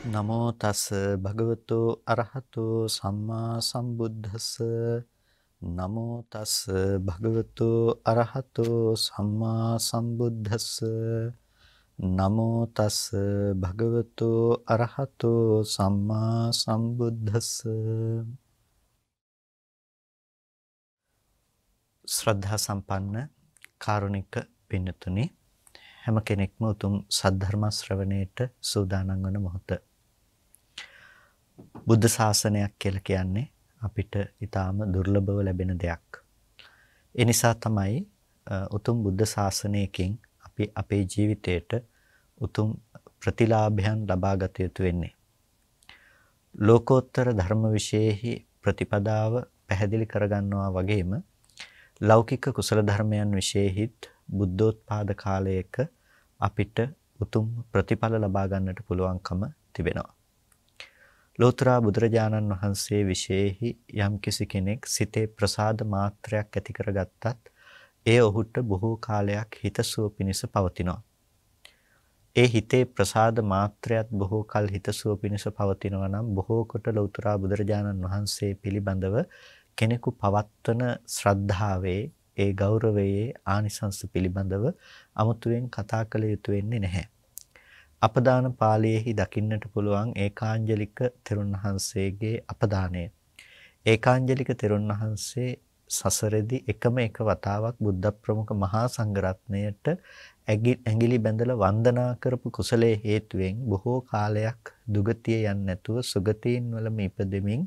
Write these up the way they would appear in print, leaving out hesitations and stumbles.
නමෝ තස් භගවතු අරහතු සම්මා සම්බුද්දස්ස නමෝ තස් භගවතු අරහතු සම්මා සම්බුද්දස්ස නමෝ තස් භගවතු අරහතු සම්මා සම්බුද්දස්ස ශ්‍රද්ධා සම්පන්න කාරුණික පින්නතුනි හැම කෙනෙක්ම උතුම් සද්ධර්ම ශ්‍රවණයට සූදානම් වන මොහොත බුද්ධ ශාසනයක් කියලා කියන්නේ අපිට ඊටාම දුර්ලභව ලැබෙන දෙයක්. ඒ නිසා තමයි උතුම් බුද්ධ ශාසනයකින් අපි අපේ ජීවිතයට උතුම් ප්‍රතිලාභයන් ලබා ගත යුතු වෙන්නේ. ලෝකෝත්තර ධර්ම විශේෂෙහි ප්‍රතිපදාව පැහැදිලි කරගන්නවා වගේම ලෞකික කුසල ධර්මයන් විශේෂෙහිත් බුද්ධෝත්පාද කාලයක අපිට උතුම් ප්‍රතිඵල ලබා ගන්නට පුළුවන්කම තිබෙනවා. ලෝතර බුදුරජාණන් වහන්සේ විශේෂෙහි යම්කිසි කෙනෙක් සිතේ ප්‍රසාද මාත්‍රයක් ඇති කරගත්තත් ඒ ඔහුට බොහෝ කාලයක් හිතසුව පිණිස පවතිනවා. ඒ හිතේ ප්‍රසාද මාත්‍රයත් බොහෝ කල හිතසුව පිණිස පවතිනවා නම් බොහෝ කොට ලෝතර බුදුරජාණන් වහන්සේ පිළිබඳව කෙනෙකු පවත්වන ශ්‍රද්ධාවේ ඒ ගෞරවයේ ආනිසංස පිළිබඳව අමුතුවෙන් කතා කළ යුතු වෙන්නේ නැහැ. අපදාන පාළියේහි දකින්නට පුළුවන් ඒකාංජලික තෙරුන් වහන්සේගේ අපදානය. ඒකාංජලික තෙරුන් වහන්සේ සසරෙදි එකම එක වතාවක් බුද්ධ ප්‍රමුඛ මහා සංඝරත්නයට ඇඟිලි බැඳලා වන්දනා කරපු කුසලයේ හේතුවෙන් බොහෝ කාලයක් දුගතිය යන්නේ නැතුව සුගතීන් වලම ඉපදෙමින්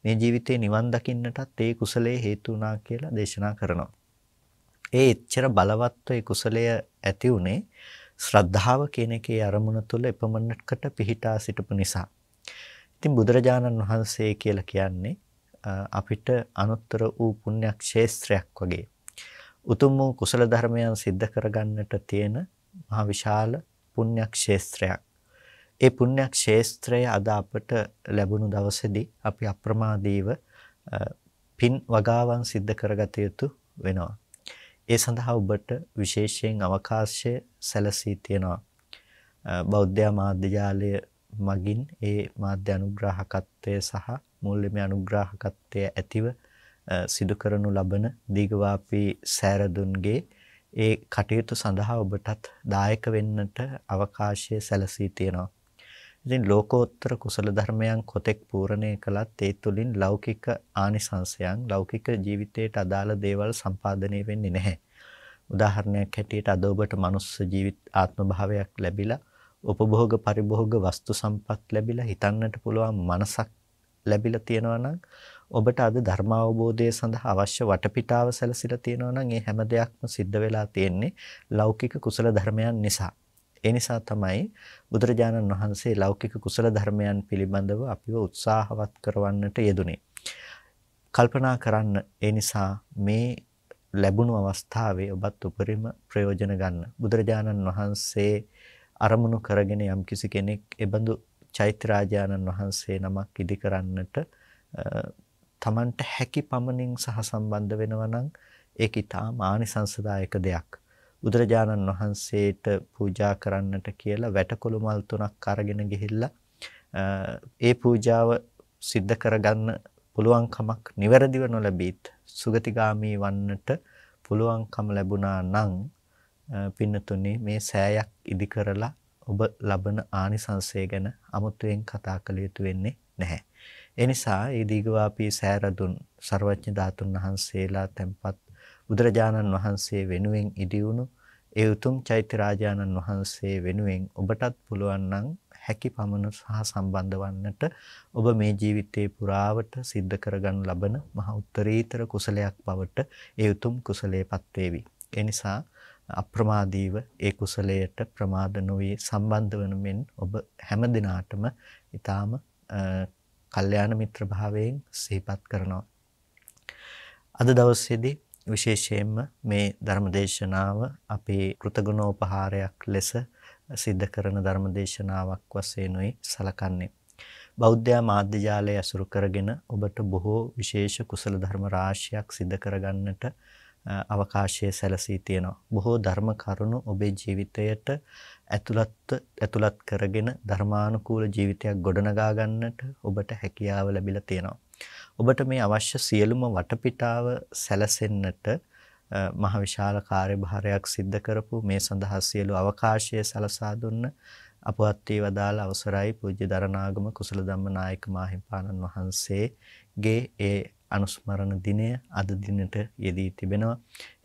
මේ ජීවිතේ නිවන් දකින්නටත් ඒ කුසලයේ හේතු වුණා කියලා දේශනා කරනවා. ඒ එච්චර බලවත්ව ඒ කුසලය ඇති උනේ ශ්‍රද්ධාව කියන එකේ අරමුණ තුළ එපමණකට පිහිටා සිටපු නිසා. ඉතින් බුදුරජාණන් වහන්සේ කියලා කියන්නේ අපිට අනුත්තර වූ පුණ්‍ය ක්ෂේත්‍රයක් වගේ. උතුම් වූ කුසල ධර්මයන් සිද්ධ කරගන්නට තියෙන මහ විශාල පුණ්‍ය ක්ෂේත්‍රයක්. ඒ පුණ්‍ය ක්ෂේත්‍රය අද අපට ලැබුණු දවසේදී අපි අප්‍රමාදීව පින් වගාවන් සිද්ධ කරගත යුතු වෙනවා. ඒ සඳහා ඔබට විශේෂයෙන් අවකාශය සැලසී තියෙනවා. බෞද්ධ මාධ්‍ය ජාලය මගින් ඒ මාධ්‍ය අනුග්‍රාහකත්වය සහ මූල්‍යමය අනුග්‍රාහකත්වය ඇතිව සිදු කරනු ලබන දීඝවාපී සෑරදුන්ගේ ඒ කටයුතු සඳහා ඔබටත් දායක වෙන්නට අවකාශය සැලසී තියෙනවා. ඉතින් ලෝකෝත්තර කුසල ධර්මයන් කොතෙක් පූර්ණේ කළත් ඒ තුලින් ලෞකික ආනිසංසයන් ලෞකික ජීවිතයට අදාළ දේවල් සම්පාදනය වෙන්නේ නැහැ. උදාහරණයක් හැටියට අද ඔබට මනුස්ස ජීවිත ආත්ම භාවයක් ලැබිලා උපභෝග පරිභෝග වස්තු සම්පත් ලැබිලා හිතන්නට පුළුවන් මනසක් ලැබිලා තියෙනවා නම් ඔබට අද ධර්ම අවබෝධය සඳහා අවශ්‍ය වටපිටාව සැලසিলা තියෙනවා නම් ඒ හැම දෙයක්ම සිද්ධ වෙලා තියෙන්නේ ලෞකික කුසල ධර්මයන් නිසා. ඒ නිසා තමයි බුදුරජාණන් වහන්සේ ලෞකික කුසල ධර්මයන් පිළිබඳව අපිව උත්සාහවත් කරවන්නට යෙදුනේ. කල්පනා කරන්න ඒ නිසා මේ ලැබුණු අවස්ථාවේ ඔබත් උපරිම ප්‍රයෝජන ගන්න. බුදුරජාණන් වහන්සේ අරමුණු කරගෙන යම්කිසි කෙනෙක් එබඳු චෛත්‍ය රාජානන් වහන්සේ නමක් ඉදි කරන්නට තමන්ට හැකි පමණින් සහ සම්බන්ධ වෙනවා නම් ඒක ඊටාම ආනිසංසදායක දෙයක්. බුදුරජාණන් වහන්සේට පූජා කරන්නට කියලා වැටකොළු මල් 3ක් අරගෙන ගිහිල්ලා ඒ පූජාව සිද්ධ කරගන්න පුළුවන් කමක් නිවැරදිව නොලැබීත් සුගතිගාමී වන්නට පුළුවන්කම ලැබුණා නම් පින්නතුනි මේ සෑයක් ඉදි කරලා ඔබ ලබන ආනිසංසය ගැන අමුතුවෙන් කතා කළ යුතු වෙන්නේ නැහැ. ඒ නිසා මේ දීඝවාපී සෑරදුන් සර්වඥ ධාතුන් වහන්සේලා tempat බුදුරජාණන් වහන්සේ වෙනුවෙන් ඉදිවුණු ඒ උතුම් චෛත්‍ය රාජානන් වහන්සේ වෙනුවෙන් ඔබටත් පුළුවන් නම් හැකි පමණ සහ සම්බන්ධ වන්නට ඔබ මේ ජීවිතේ පුරාවට සිද්ධ කරගන්න ලබන මහ උත්තරීතර කුසලයක් බවට ඒ උතුම් කුසලයේපත් වේවි. ඒ නිසා අප්‍රමාදීව ඒ කුසලයට ප්‍රමාද නොවි සම්බන්ධ වන මෙන් ඔබ හැම දිනාටම ඊටාම කල්යාණ මිත්‍ර භාවයෙන් සිහිපත් කරනවා. අද දවසේදී විශේෂයෙන්ම මේ ධර්මදේශනාව අපේ කෘතගුණෝපහාරයක් ලෙස සිද්ධ කරන ධර්මදේශනාවක් වශයෙන් උයි සලකන්නේ. බෞද්ධ මාධ්‍ය ජාලය අසුරු කරගෙන ඔබට බොහෝ විශේෂ කුසල ධර්ම රාශියක් සිද්ධ කරගන්නට අවකාශයේ සැලසී තියෙනවා. බොහෝ ධර්ම කරුණු ඔබේ ජීවිතයට ඇතුළත් කරගෙන ධර්මානුකූල ජීවිතයක් ගොඩනගා ගන්නට ඔබට හැකියාව ලැබිලා තියෙනවා. ඔබට මේ අවශ්‍ය සියලුම වටපිටාව සැලසෙන්නට මහ විශාල කාර්යභාරයක් සිද්ධ කරපු මේ සඳහා සියලු අවකාශය සලසා දුන්න අපවත් වී වදාළ අවසරයි පූජ්‍ය දරණාගම කුසල ධම්ම නායක මාහිම්පාණන් වහන්සේගේ ඒ අනුස්මරණ දිනය අද දිනට යෙදී තිබෙනවා.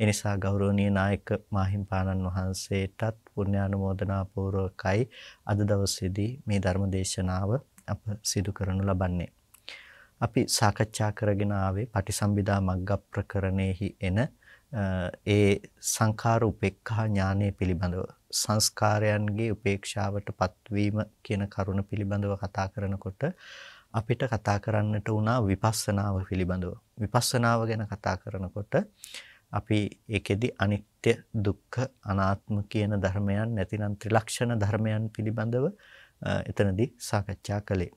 ඒ නිසා ගෞරවනීය නායක මාහිම්පාණන් වහන්සේටත් පුණ්‍යානුමෝදනා පූර්වකයි අද දවසේදී මේ ධර්ම දේශනාව අප සිදු කරනු ලබන්නේ. අපි සාකච්ඡා කරගෙන ආවේ පටිසම්භිදා මග්ග ප්‍රකරණයෙහි එන ඒ සංඛාර උපේක්ඛා ඥානය පිළිබඳව සංස්කාරයන්ගේ උපේක්ෂාවට පත්වීම කියන කරුණ පිළිබඳව කතා කරනකොට අපිට කතා කරන්නට උනා විපස්සනාව පිළිබඳව. විපස්සනාව ගැන කතා කරනකොට අපි ඒකෙදි අනිත්‍ය දුක්ඛ අනාත්ම කියන ධර්මයන් නැතිනම් ත්‍රිලක්ෂණ ධර්මයන් පිළිබඳව එතනදී සාකච්ඡා කළේ.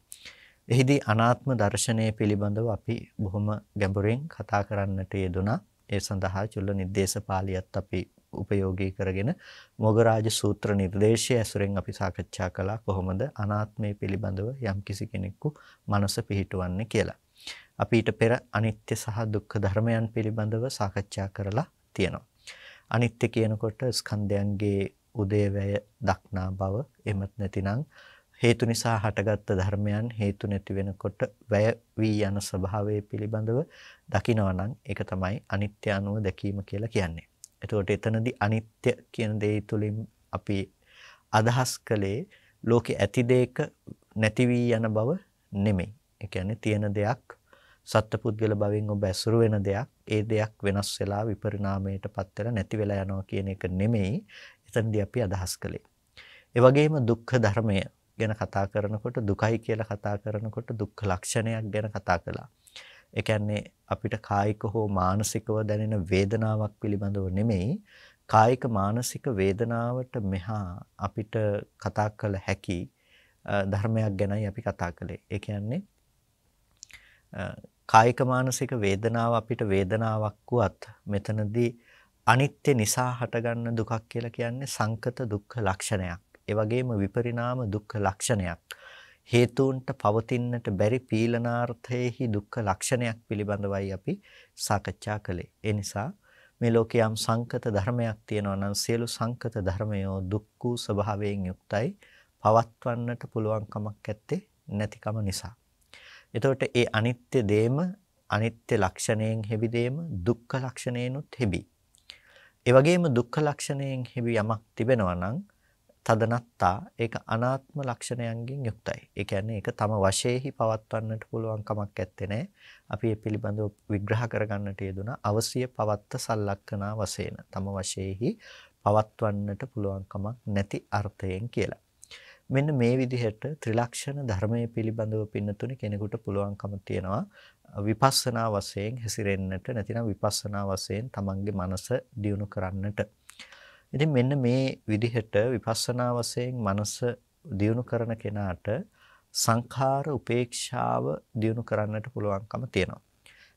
එහිදී අනාත්ම දර්ශනය පිළිබඳව අපි බොහොම ගැඹුරින් කතා කරන්නට යෙදුණා. ඒ සඳහා චුල්ල නිर्देश පාළියත් අපි උපයෝගී කරගෙන මොගරාජ සූත්‍ර නිර්දේශය ඇසුරෙන් අපි සාකච්ඡා කළා කොහොමද අනාත්මය පිළිබඳව යම්කිසි කෙනෙකු මනස පිහිටවන්නේ කියලා. අපි ඊට පෙර අනිත්‍ය සහ දුක්ඛ ධර්මයන් පිළිබඳව සාකච්ඡා කරලා තියෙනවා. අනිත්‍ය කියනකොට ස්කන්ධයන්ගේ උදේවැය දක්නා බව එමත් නැතිනම් හේතු නිසා හටගත් ධර්මයන් හේතු නැති වෙනකොට වැය වී යන ස්වභාවය පිළිබඳව දකිනවා නම් ඒක තමයි අනිත්‍ය අනුව දැකීම කියලා කියන්නේ. එතකොට එතනදී අනිත්‍ය කියන දේ තුලින් අපි අදහස් කළේ ලෝකේ ඇති දෙයක නැති වී යන බව නෙමෙයි. ඒ කියන්නේ තියෙන දෙයක් සත්පුද්ගල භවෙන් ඔබ ඇසුරු වෙන දෙයක් ඒ දෙයක් වෙනස් වෙලා විපරිණාමයටපත් වෙලා නැති වෙලා යනවා කියන එක නෙමෙයි එතනදී අපි අදහස් කළේ. ඒ වගේම දුක්ඛ ධර්මය ගැන කතා කරනකොට දුකයි කියලා කතා කරනකොට දුක්ඛ ලක්ෂණයක් ගැන කතා කළා. ඒ කියන්නේ අපිට කායික හෝ මානසිකව දැනෙන වේදනාවක් පිළිබඳව නෙමෙයි කායික මානසික වේදනාවට මෙහා අපිට කතා කළ හැකි ධර්මයක් ගැනයි අපි කතා කළේ. ඒ කියන්නේ කායික මානසික වේදනාව අපිට වේදනාවක් වුවත් මෙතනදී අනිත්‍ය නිසා හටගන්න දුකක් කියලා කියන්නේ සංකත දුක්ඛ ලක්ෂණයක්. ඒ වගේම විපරිණාම දුක්ඛ ලක්ෂණයක්. හේතුන්ට පවතින්නට බැරි පීලනාර්ථයේහි දුක්ඛ ලක්ෂණයක් පිළිබඳවයි අපි සාකච්ඡා කළේ. ඒ නිසා මේ ලෝකයේ යම් සංකත ධර්මයක් තියෙනවා නම් සියලු සංකත ධර්මයෝ දුක් වූ ස්වභාවයෙන් යුක්තයි. පවත්වන්නට පුළුවන් කමක් නැත්තේ නැතිකම නිසා. එතකොට ඒ අනිත්‍ය දේම අනිත්‍ය ලක්ෂණයෙන් හෙබි දේම දුක්ඛ ලක්ෂණයෙන්ුත් හෙබි. ඒ වගේම දුක්ඛ ලක්ෂණයෙන් හෙබි යමක් තිබෙනවා නම් තදනත්තා ඒක අනාත්ම ලක්ෂණයන්ගෙන් යුක්තයි. ඒ කියන්නේ ඒක තම වශයෙන්හි පවත්වන්නට පුළුවන් කමක් නැත්තේ නෑ. අපි මේ පිළිබඳව විග්‍රහ කරගන්නට යෙදුනා අවශ්‍ය පවත්ත සලක්කනා වශයෙන්. තම වශයෙන්හි පවත්වන්නට පුළුවන් කමක් නැති අර්ථයෙන් කියලා. මෙන්න මේ විදිහට ත්‍රිලක්ෂණ ධර්මයේ පිළිබඳව පින්නතුනේ කෙනෙකුට පුළුවන්කම තියෙනවා විපස්සනා වශයෙන් හැසිරෙන්නට නැතිනම් විපස්සනා වශයෙන් තමන්ගේ මනස දියුණු කරන්නට. ඉතින් මෙන්න මේ විදිහට විපස්සනා වශයෙන් මනස දියුණු කරන කෙනාට සංඛාර උපේක්ෂාව දියුණු කරන්නට පුළුවන්කම තියෙනවා.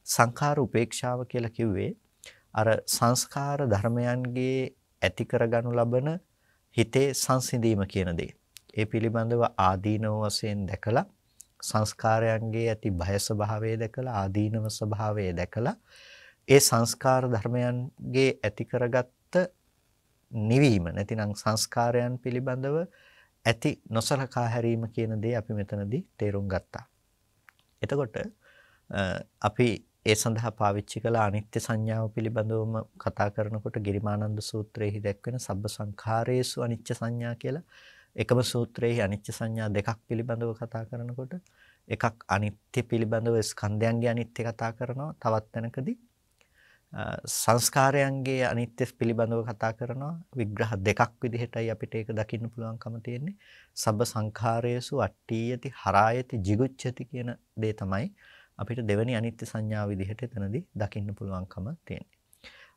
සංඛාර උපේක්ෂාව කියලා කිව්වේ අර සංස්කාර ධර්මයන්ගේ ඇති කරගනු ලබන හිතේ සංසිඳීම කියන දේ. ඒ පිළිබඳව ආදීනව වශයෙන් දැකලා සංස්කාරයන්ගේ ඇති භය ස්වභාවය දැකලා ආදීනව ස්වභාවය දැකලා ඒ සංස්කාර ධර්මයන්ගේ ඇති කරගත්ත නිවීම නැතිනම් සංස්කාරයන් පිළිබඳව ඇති නොසලකා හැරීම කියන දේ අපි මෙතනදී තේරුම් ගත්තා. එතකොට අපි ඒ සඳහා පාවිච්චි කළ අනිත්‍ය සංඥාව පිළිබඳවම කතා කරනකොට ගිරිමානන්ද සූත්‍රයේහි දැක්වෙන සබ්බ සංඛාරේසු අනිච්ච සංඥා කියලා එකම සූත්‍රයේ අනිත්‍ය සංඥා දෙකක් පිළිබඳව කතා කරනකොට එකක් අනිත්‍ය පිළිබඳව ස්කන්ධයන්ගේ අනිත්‍ය කතා කරනවා තවත් තැනකදී සංස්කාරයන්ගේ අනිත්‍ය පිළිබඳව කතා කරනවා විග්‍රහ දෙකක් විදිහටයි අපිට ඒක දකින්න පුළුවන්කම තියෙන්නේ සබ්බ සංඛාරේසු අට්ඨියති හරායති jigucchati කියන දේ තමයි අපිට දෙවෙනි අනිත්‍ය සංඥාව විදිහට එතනදී දකින්න පුළුවන්කම තියෙන්නේ.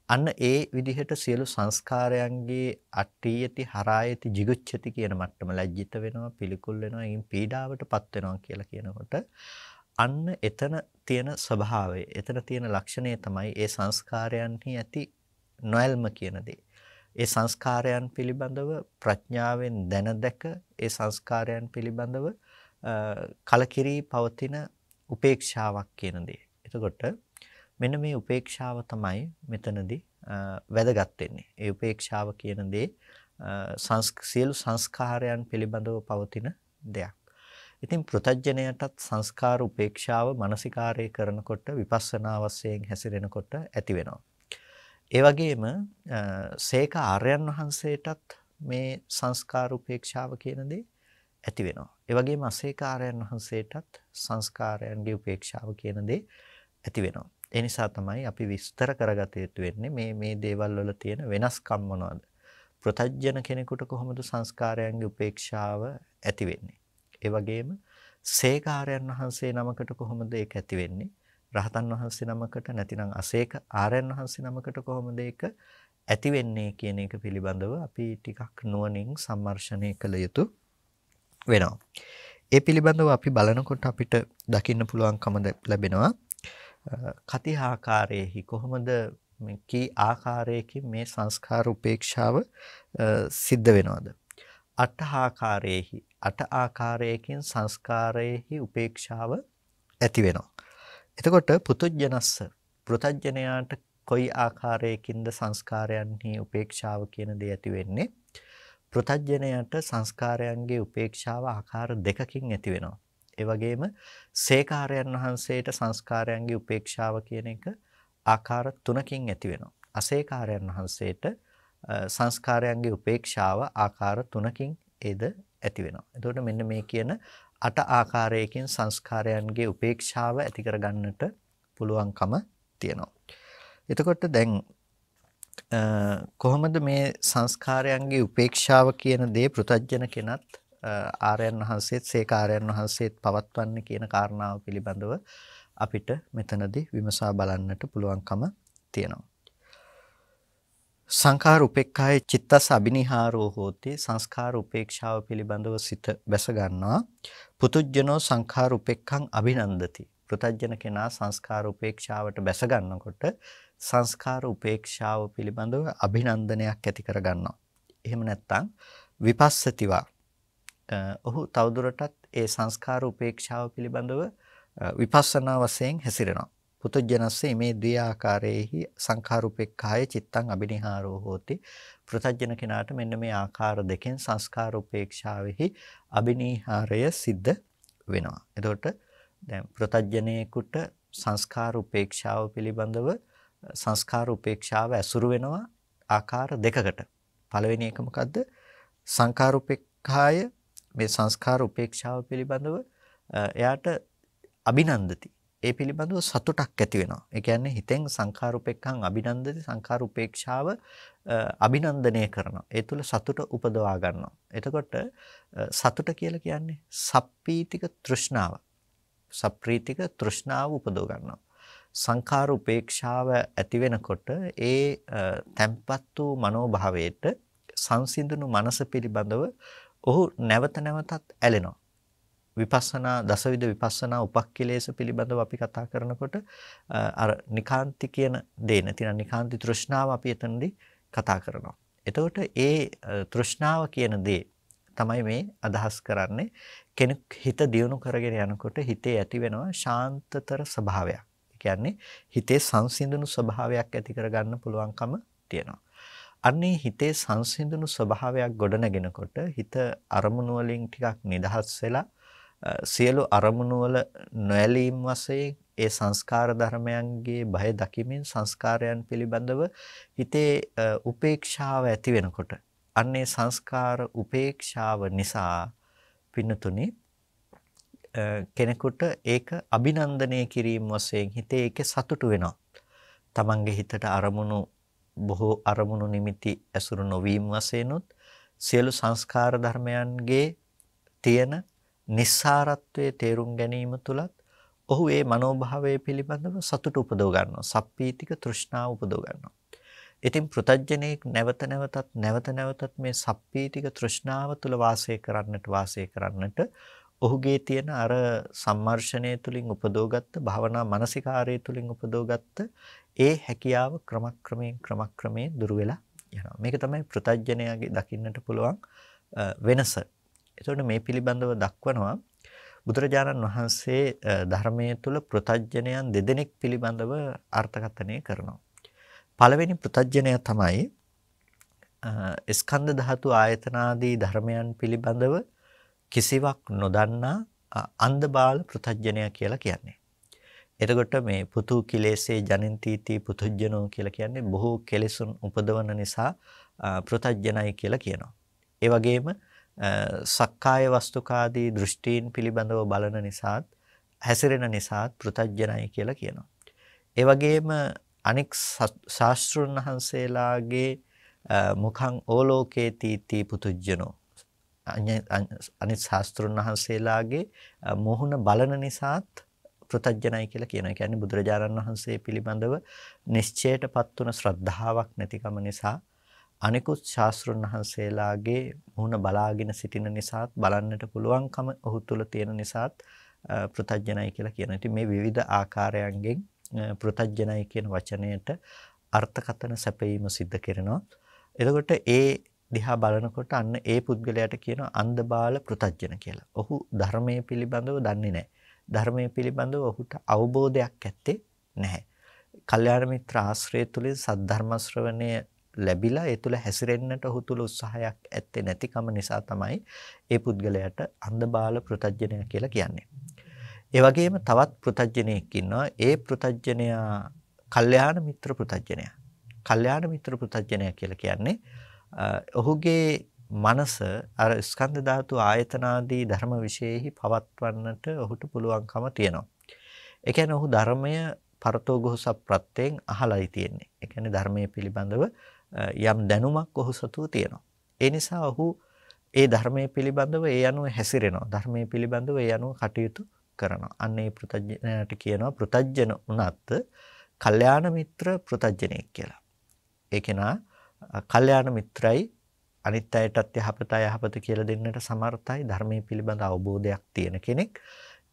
අන්න ඒ විදිහට සියලු සංස්කාරයන්ගේ අට්ඨියති හරායති jigucchati කියන මට්ටම ලැජ්ජිත වෙනවා පිළිකුල් වෙනවා එයින් පීඩාවටපත් වෙනවා කියලා කියනකොට අන්න එතන තියෙන ස්වභාවය එතන තියෙන ලක්ෂණය තමයි ඒ සංස්කාරයන්හි ඇති නොයල්ම කියන දේ. ඒ සංස්කාරයන් පිළිබඳව ප්‍රඥාවෙන් දැන දැක ඒ සංස්කාරයන් පිළිබඳව කලකිරී පවතින උපේක්ෂාවක් කියන දේ. එතකොට මෙන්න මේ උපේක්ෂාව තමයි මෙතනදී වැදගත් වෙන්නේ. ඒ උපේක්ෂාව කියන දේ සියලු සංස්කාරයන් පිළිබඳව පවතින දෙයක්. ඉතින් පෘථජ්ජනයටත් සංස්කාර උපේක්ෂාව මානසිකාරය කරනකොට විපස්සනා වශයෙන් හැසිරෙනකොට ඇති වෙනවා. ඒ වගේම සේක ආර්යයන් වහන්සේටත් මේ සංස්කාර උපේක්ෂාව කියන දේ ඇති වෙනවා. ඒ වගේම අසේක ආර්යයන් වහන්සේටත් සංස්කාරයන්ගේ උපේක්ෂාව කියන දේ ඇති වෙනවා. ඒ නිසා තමයි අපි විස්තර කරගත යුතු වෙන්නේ මේ දේවල් වල තියෙන වෙනස්කම් මොනවද? පෘථජ්ජන කෙනෙකුට කොහොමද සංස්කාරයන්ගේ උපේක්ෂාව ඇති වෙන්නේ? ඒ වගේම සේක ආර්යයන් වහන්සේ නමකට කොහොමද ඒක ඇති වෙන්නේ? රහතන් වහන්සේ නමකට නැතිනම් අසේක ආර්යයන් වහන්සේ නමකට කොහොමද ඒක ඇති වෙන්නේ කියන එක පිළිබඳව අපි ටිකක් නුවණින් සම්මර්ෂණය කළ යුතු වෙනවා. ඒ පිළිබඳව අපි බලනකොට අපිට දකින්න පුළුවන්කම ලැබෙනවා කති ආකාරයේහි කොහොමද කී ආකාරයකින් මේ සංස්කාර උපේක්ෂාව සිද්ධ වෙනවද? අට ආකාරයේහි අට ආකාරයකින් සංස්කාරයේහි උපේක්ෂාව ඇති වෙනවා. එතකොට පුතුජනස්ස පෘථජ්ජනයාට කොයි ආකාරයකින්ද සංස්කාරයන්හි උපේක්ෂාව කියන දේ ඇති වෙන්නේ? පෘථජ්ජනයාට සංස්කාරයන්ගේ උපේක්ෂාව ආකාර දෙකකින් ඇති වෙනවා. ඒ වගේම සේකාරයන් වහන්සේට සංස්කාරයන්ගේ උපේක්ෂාව කියන එක ආකාර තුනකින් ඇති වෙනවා. අසේකාරයන් වහන්සේට සංස්කාරයන්ගේ උපේක්ෂාව ආකාර තුනකින් ඒද ඇති වෙනවා. එතකොට මෙන්න මේ කියන අට ආකාරයකින් සංස්කාරයන්ගේ උපේක්ෂාව ඇති කරගන්නට පුළුවන්කම තියෙනවා. එතකොට දැන් කොහොමද මේ සංස්කාරයන්ගේ උපේක්ෂාව කියන දේ පෘථජ්ජන කෙනත් ආර්යයන් වහන්සේත් සේකාරයන් වහන්සේත් පවත්වන්නේ කියන කාරණාව පිළිබඳව අපිට මෙතනදී විමසා බලන්නට පුළුවන්කම තියෙනවා. සංඛාර උපේක්ඛාය චිත්තස් අබිනිහාරෝ හෝති සංස්කාර උපේක්ෂාව පිළිබඳව සිත බැස ගන්නවා. පුතුජ්ජනෝ සංඛාර උපේක්ඛං අභිනන්දති. පෘථජ්ජන කෙනා සංස්කාර උපේක්ෂාවට බැස ගන්නකොට සංස්කාර උපේක්ෂාව පිළිබඳව අභිනන්දනයක් ඇති කර ගන්නවා. එහෙම නැත්නම් විපස්සතිවා ඔහු තවදුරටත් ඒ සංස්කාර උපේක්ෂාව පිළිබඳව විපස්සනා වශයෙන් හැසිරෙනවා. පුතුජනස්සේ මේ ද්වි ආකාරයේහි සංඛාර උපේක්ඛාය චිත්තං අබිනිහාරෝ හෝති. පෘථජන කෙනාට මෙන්න මේ ආකාර දෙකෙන් සංස්කාර උපේක්ෂාවෙහි අබිනිහාරය සිද්ධ වෙනවා. එතකොට දැන් පෘථජනේකට සංස්කාර උපේක්ෂාව පිළිබඳව සංස්කාර උපේක්ෂාව ඇසුරු වෙනවා ආකාර දෙකකට. පළවෙනි එක මොකද්ද? සංඛාර උපේක්ඛාය මේ සංස්කාර උපේක්ෂාව පිළිබඳව එයාට අභිනන්දති. ඒ පිළිබඳව සතුටක් ඇති වෙනවා. ඒ කියන්නේ හිතෙන් සංඛාර උපේක්ඛං අභිනන්දති සංඛාර උපේක්ෂාව අභිනන්දනය කරනවා. ඒ තුල සතුට උපදවා ගන්නවා. එතකොට සතුට කියලා කියන්නේ සප්පීතික තෘෂ්ණාව. සප්‍රීතික තෘෂ්ණාව උපදව ගන්නවා. සංඛාර උපේක්ෂාව ඇති වෙනකොට ඒ තැම්පත් වූ මනෝභාවයට සංසිඳුණු මනස පිළිබඳව ඔහු නැවත නැවතත් ඇලෙනවා. විපස්සනා දසවිධ විපස්සනා උපක්ඛිලේශ පිළිබඳව අපි කතා කරනකොට අර නිකාන්ති කියන දේ නැතිනම් නිකාන්ති තෘෂ්ණාව අපි එතනදී කතා කරනවා. එතකොට ඒ තෘෂ්ණාව කියන දේ තමයි මේ අදහස් කරන්නේ. කෙනෙක් හිත දියුණු කරගෙන යනකොට හිතේ ඇති වෙනවා ශාන්තතර ස්වභාවයක්. ඒ කියන්නේ හිතේ සංසිඳුණු ස්වභාවයක් ඇති කරගන්න පුළුවන්කම තියෙනවා. අන්නේ හිතේ සංසිඳුණු ස්වභාවයක් ගොඩනගෙනකොට හිත අරමුණු වලින් ටිකක් නිදහස් වෙලා සියලු අරමුණු වල නොඇලීම් වශයෙන් ඒ සංස්කාර ධර්මයන්ගේ බය දකිමින් සංස්කාරයන් පිළිබඳව හිතේ උපේක්ෂාව ඇති වෙනකොට අන්නේ සංස්කාර උපේක්ෂාව නිසා පින්නතුනි කෙනෙකුට ඒක අභිනන්දනය කිරීම වශයෙන් හිතේ ඒකේ සතුටු වෙනවා. තමන්ගේ හිතට අරමුණු බොහෝ අරමුණු නිමිති ඇසුරු නොවීම වශයෙන්ුත් සියලු සංස්කාර ධර්මයන්ගේ තියෙන නිස්සාරත්වයේ තේරුම් ගැනීම තුලත් ඔහු ඒ මනෝභාවය පිළිබඳව සතුට උපදව ගන්නවා. සප්පීතික තෘෂ්ණාව උපදව ගන්නවා. ඉතින් පෘථජ්ජනෙක් නැවත නැවතත් මේ සප්පීතික තෘෂ්ණාව තුල වාසය කරන්නට ඔහුගේ තියෙන අර සම්මර්ෂණය තුලින් උපදෝගත්ත භාවනා මානසිකාරය තුලින් උපදෝගත්ත ඒ හැකියාව ක්‍රමක්‍රමයෙන් දුර වෙලා යනවා. මේක තමයි පෘථග්ජනයාගේ දකින්නට පුළුවන් වෙනස. එතකොට මේ පිළිබඳව දක්වනවා බුදුරජාණන් වහන්සේ ධර්මයේ තුල පෘථග්ජනයන් දෙදෙනෙක් පිළිබඳව අර්ථකථනය කරනවා. පළවෙනි පෘථග්ජනයා තමයි ස්කන්ධ ධාතු ආයතනාදී ධර්මයන් පිළිබඳව කිසිවක් නොදන්නා අන්ධබාල පෘථග්ජනයා කියලා කියන්නේ. එතකොට මේ පුතු කිලේසේ ජනින්තිති පුතුජනෝ කියලා කියන්නේ බොහෝ කෙලෙසුන් උපදවන නිසා පෘථග්ජනයි කියලා කියනවා. ඒ වගේම සක්කාය වස්තුකාදී දෘෂ්ටීන් පිළිබඳව බලන නිසාත් හැසිරෙන නිසාත් පෘථග්ජනයි කියලා කියනවා. ඒ වගේම අනෙක් ශාස්ත්‍රුන් වහන්සේලාගේ මුඛං ඕලෝකේති පුතුජනෝ අනිත් ශාස්ත්‍රුන් වහන්සේලාගේ මොහුන බලන නිසාත් පෘථග්ජනයි කියලා කියනවා. ඒ කියන්නේ බුදුරජාණන් වහන්සේ පිළිබඳව නිශ්චයටපත් වුණ ශ්‍රද්ධාවක් නැතිකම නිසා අනිකුත් ශාස්ත්‍රුන් වහන්සේලාගේ මුහුණ බලාගෙන සිටින නිසාත් බලන්නට පුළුවන්කම ඔහු තුල තියෙන නිසාත් පෘථග්ජනයි කියලා කියනවා. ඉතින් මේ විවිධ ආකාරයන්ගෙන් පෘථග්ජනයි කියන වචනයට අර්ථකථන සැපයීම සිද්ධ කරනවා. එතකොට ඒ දිහා බලනකොට අන්න ඒ පුද්ගලයාට කියනවා අන්ධබාල පෘථග්ජන කියලා. ඔහු ධර්මයේ පිළිබඳව දන්නේ නැහැ. ධර්මයේ පිළිබඳව ඔහුට අවබෝධයක් ඇත්තේ නැහැ. කල්යාණ මිත්‍ර ආශ්‍රය තුලින් සද්ධර්ම ශ්‍රවණය ලැබිලා ඒ තුල හැසිරෙන්නට ඔහු තුල උත්සාහයක් ඇත්තේ නැතිකම නිසා තමයි ඒ පුද්ගලයාට අන්ධබාල පෘථග්ජනය කියලා කියන්නේ. ඒ වගේම තවත් පෘථග්ජනයෙක් ඉන්නවා. ඒ පෘථග්ජනයා කල්යාණ මිත්‍ර පෘථග්ජනයා. කල්යාණ මිත්‍ර පෘථග්ජනයා කියලා කියන්නේ ඔහුගේ මනස අර ස්කන්ධ ධාතු ආයතනාදී ධර්ම විශේෂෙහි පවත්වන්නට ඔහුට පුළුවන්කම තියෙනවා. ඒ කියන්නේ ඔහු ධර්මය පරතෝගෝස ප්‍රත්‍යයෙන් අහලයි තියෙන්නේ. ඒ කියන්නේ ධර්මයේ පිළිබඳව යම් දැනුමක් ඔහු සතුව තියෙනවා. ඒ නිසා ඔහු ඒ ධර්මයේ පිළිබඳව ඒ අනුව හැසිරෙනවා. ධර්මයේ පිළිබඳව ඒ අනුව කටයුතු කරනවා. අන්න ඒ පෘථග්ජනයට කියනවා පෘථග්ජන උනත් කල්යාණ මිත්‍ර පෘථග්ජනෙක් කියලා. ඒ කෙනා කල්යාණ මිත්‍රයි අනිත් අයටත් යහපත කියලා දෙන්නට සමර්ථයි ධර්මයේ පිළිබඳ අවබෝධයක් තියෙන කෙනෙක්.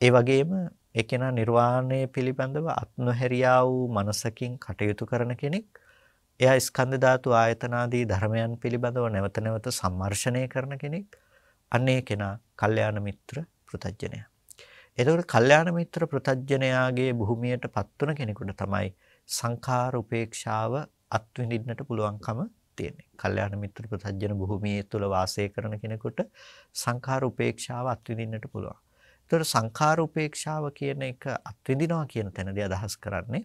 ඒ වගේම ඒ කෙනා නිර්වාණය පිළිබඳව අත්නොහැරියා වූ මනසකින් කටයුතු කරන කෙනෙක්. එයා ස්කන්ධ ධාතු ආයතනාදී ධර්මයන් පිළිබඳව නැවත නැවත සම්මර්ෂණය කරන කෙනෙක්. අන්නේ කෙනා කල්යාණ මිත්‍ර පෘථග්ජනයා. එතකොට කල්යාණ මිත්‍ර පෘථග්ජනයාගේ භූමියට පත්වන කෙනෙකුට තමයි සංඛාර උපේක්ෂාව අත්විඳින්නට පුළුවන්කම තියෙන්නේ. කල්යාණ මිත්‍ර පෘථග්ජන භූමියේ තුල වාසය කරන කෙනෙකුට සංඛාර උපේක්ෂාව අත්විඳින්නට පුළුවන්. ඒතකොට සංඛාර උපේක්ෂාව කියන එක අත්විඳිනවා කියන තැනදී අදහස් කරන්නේ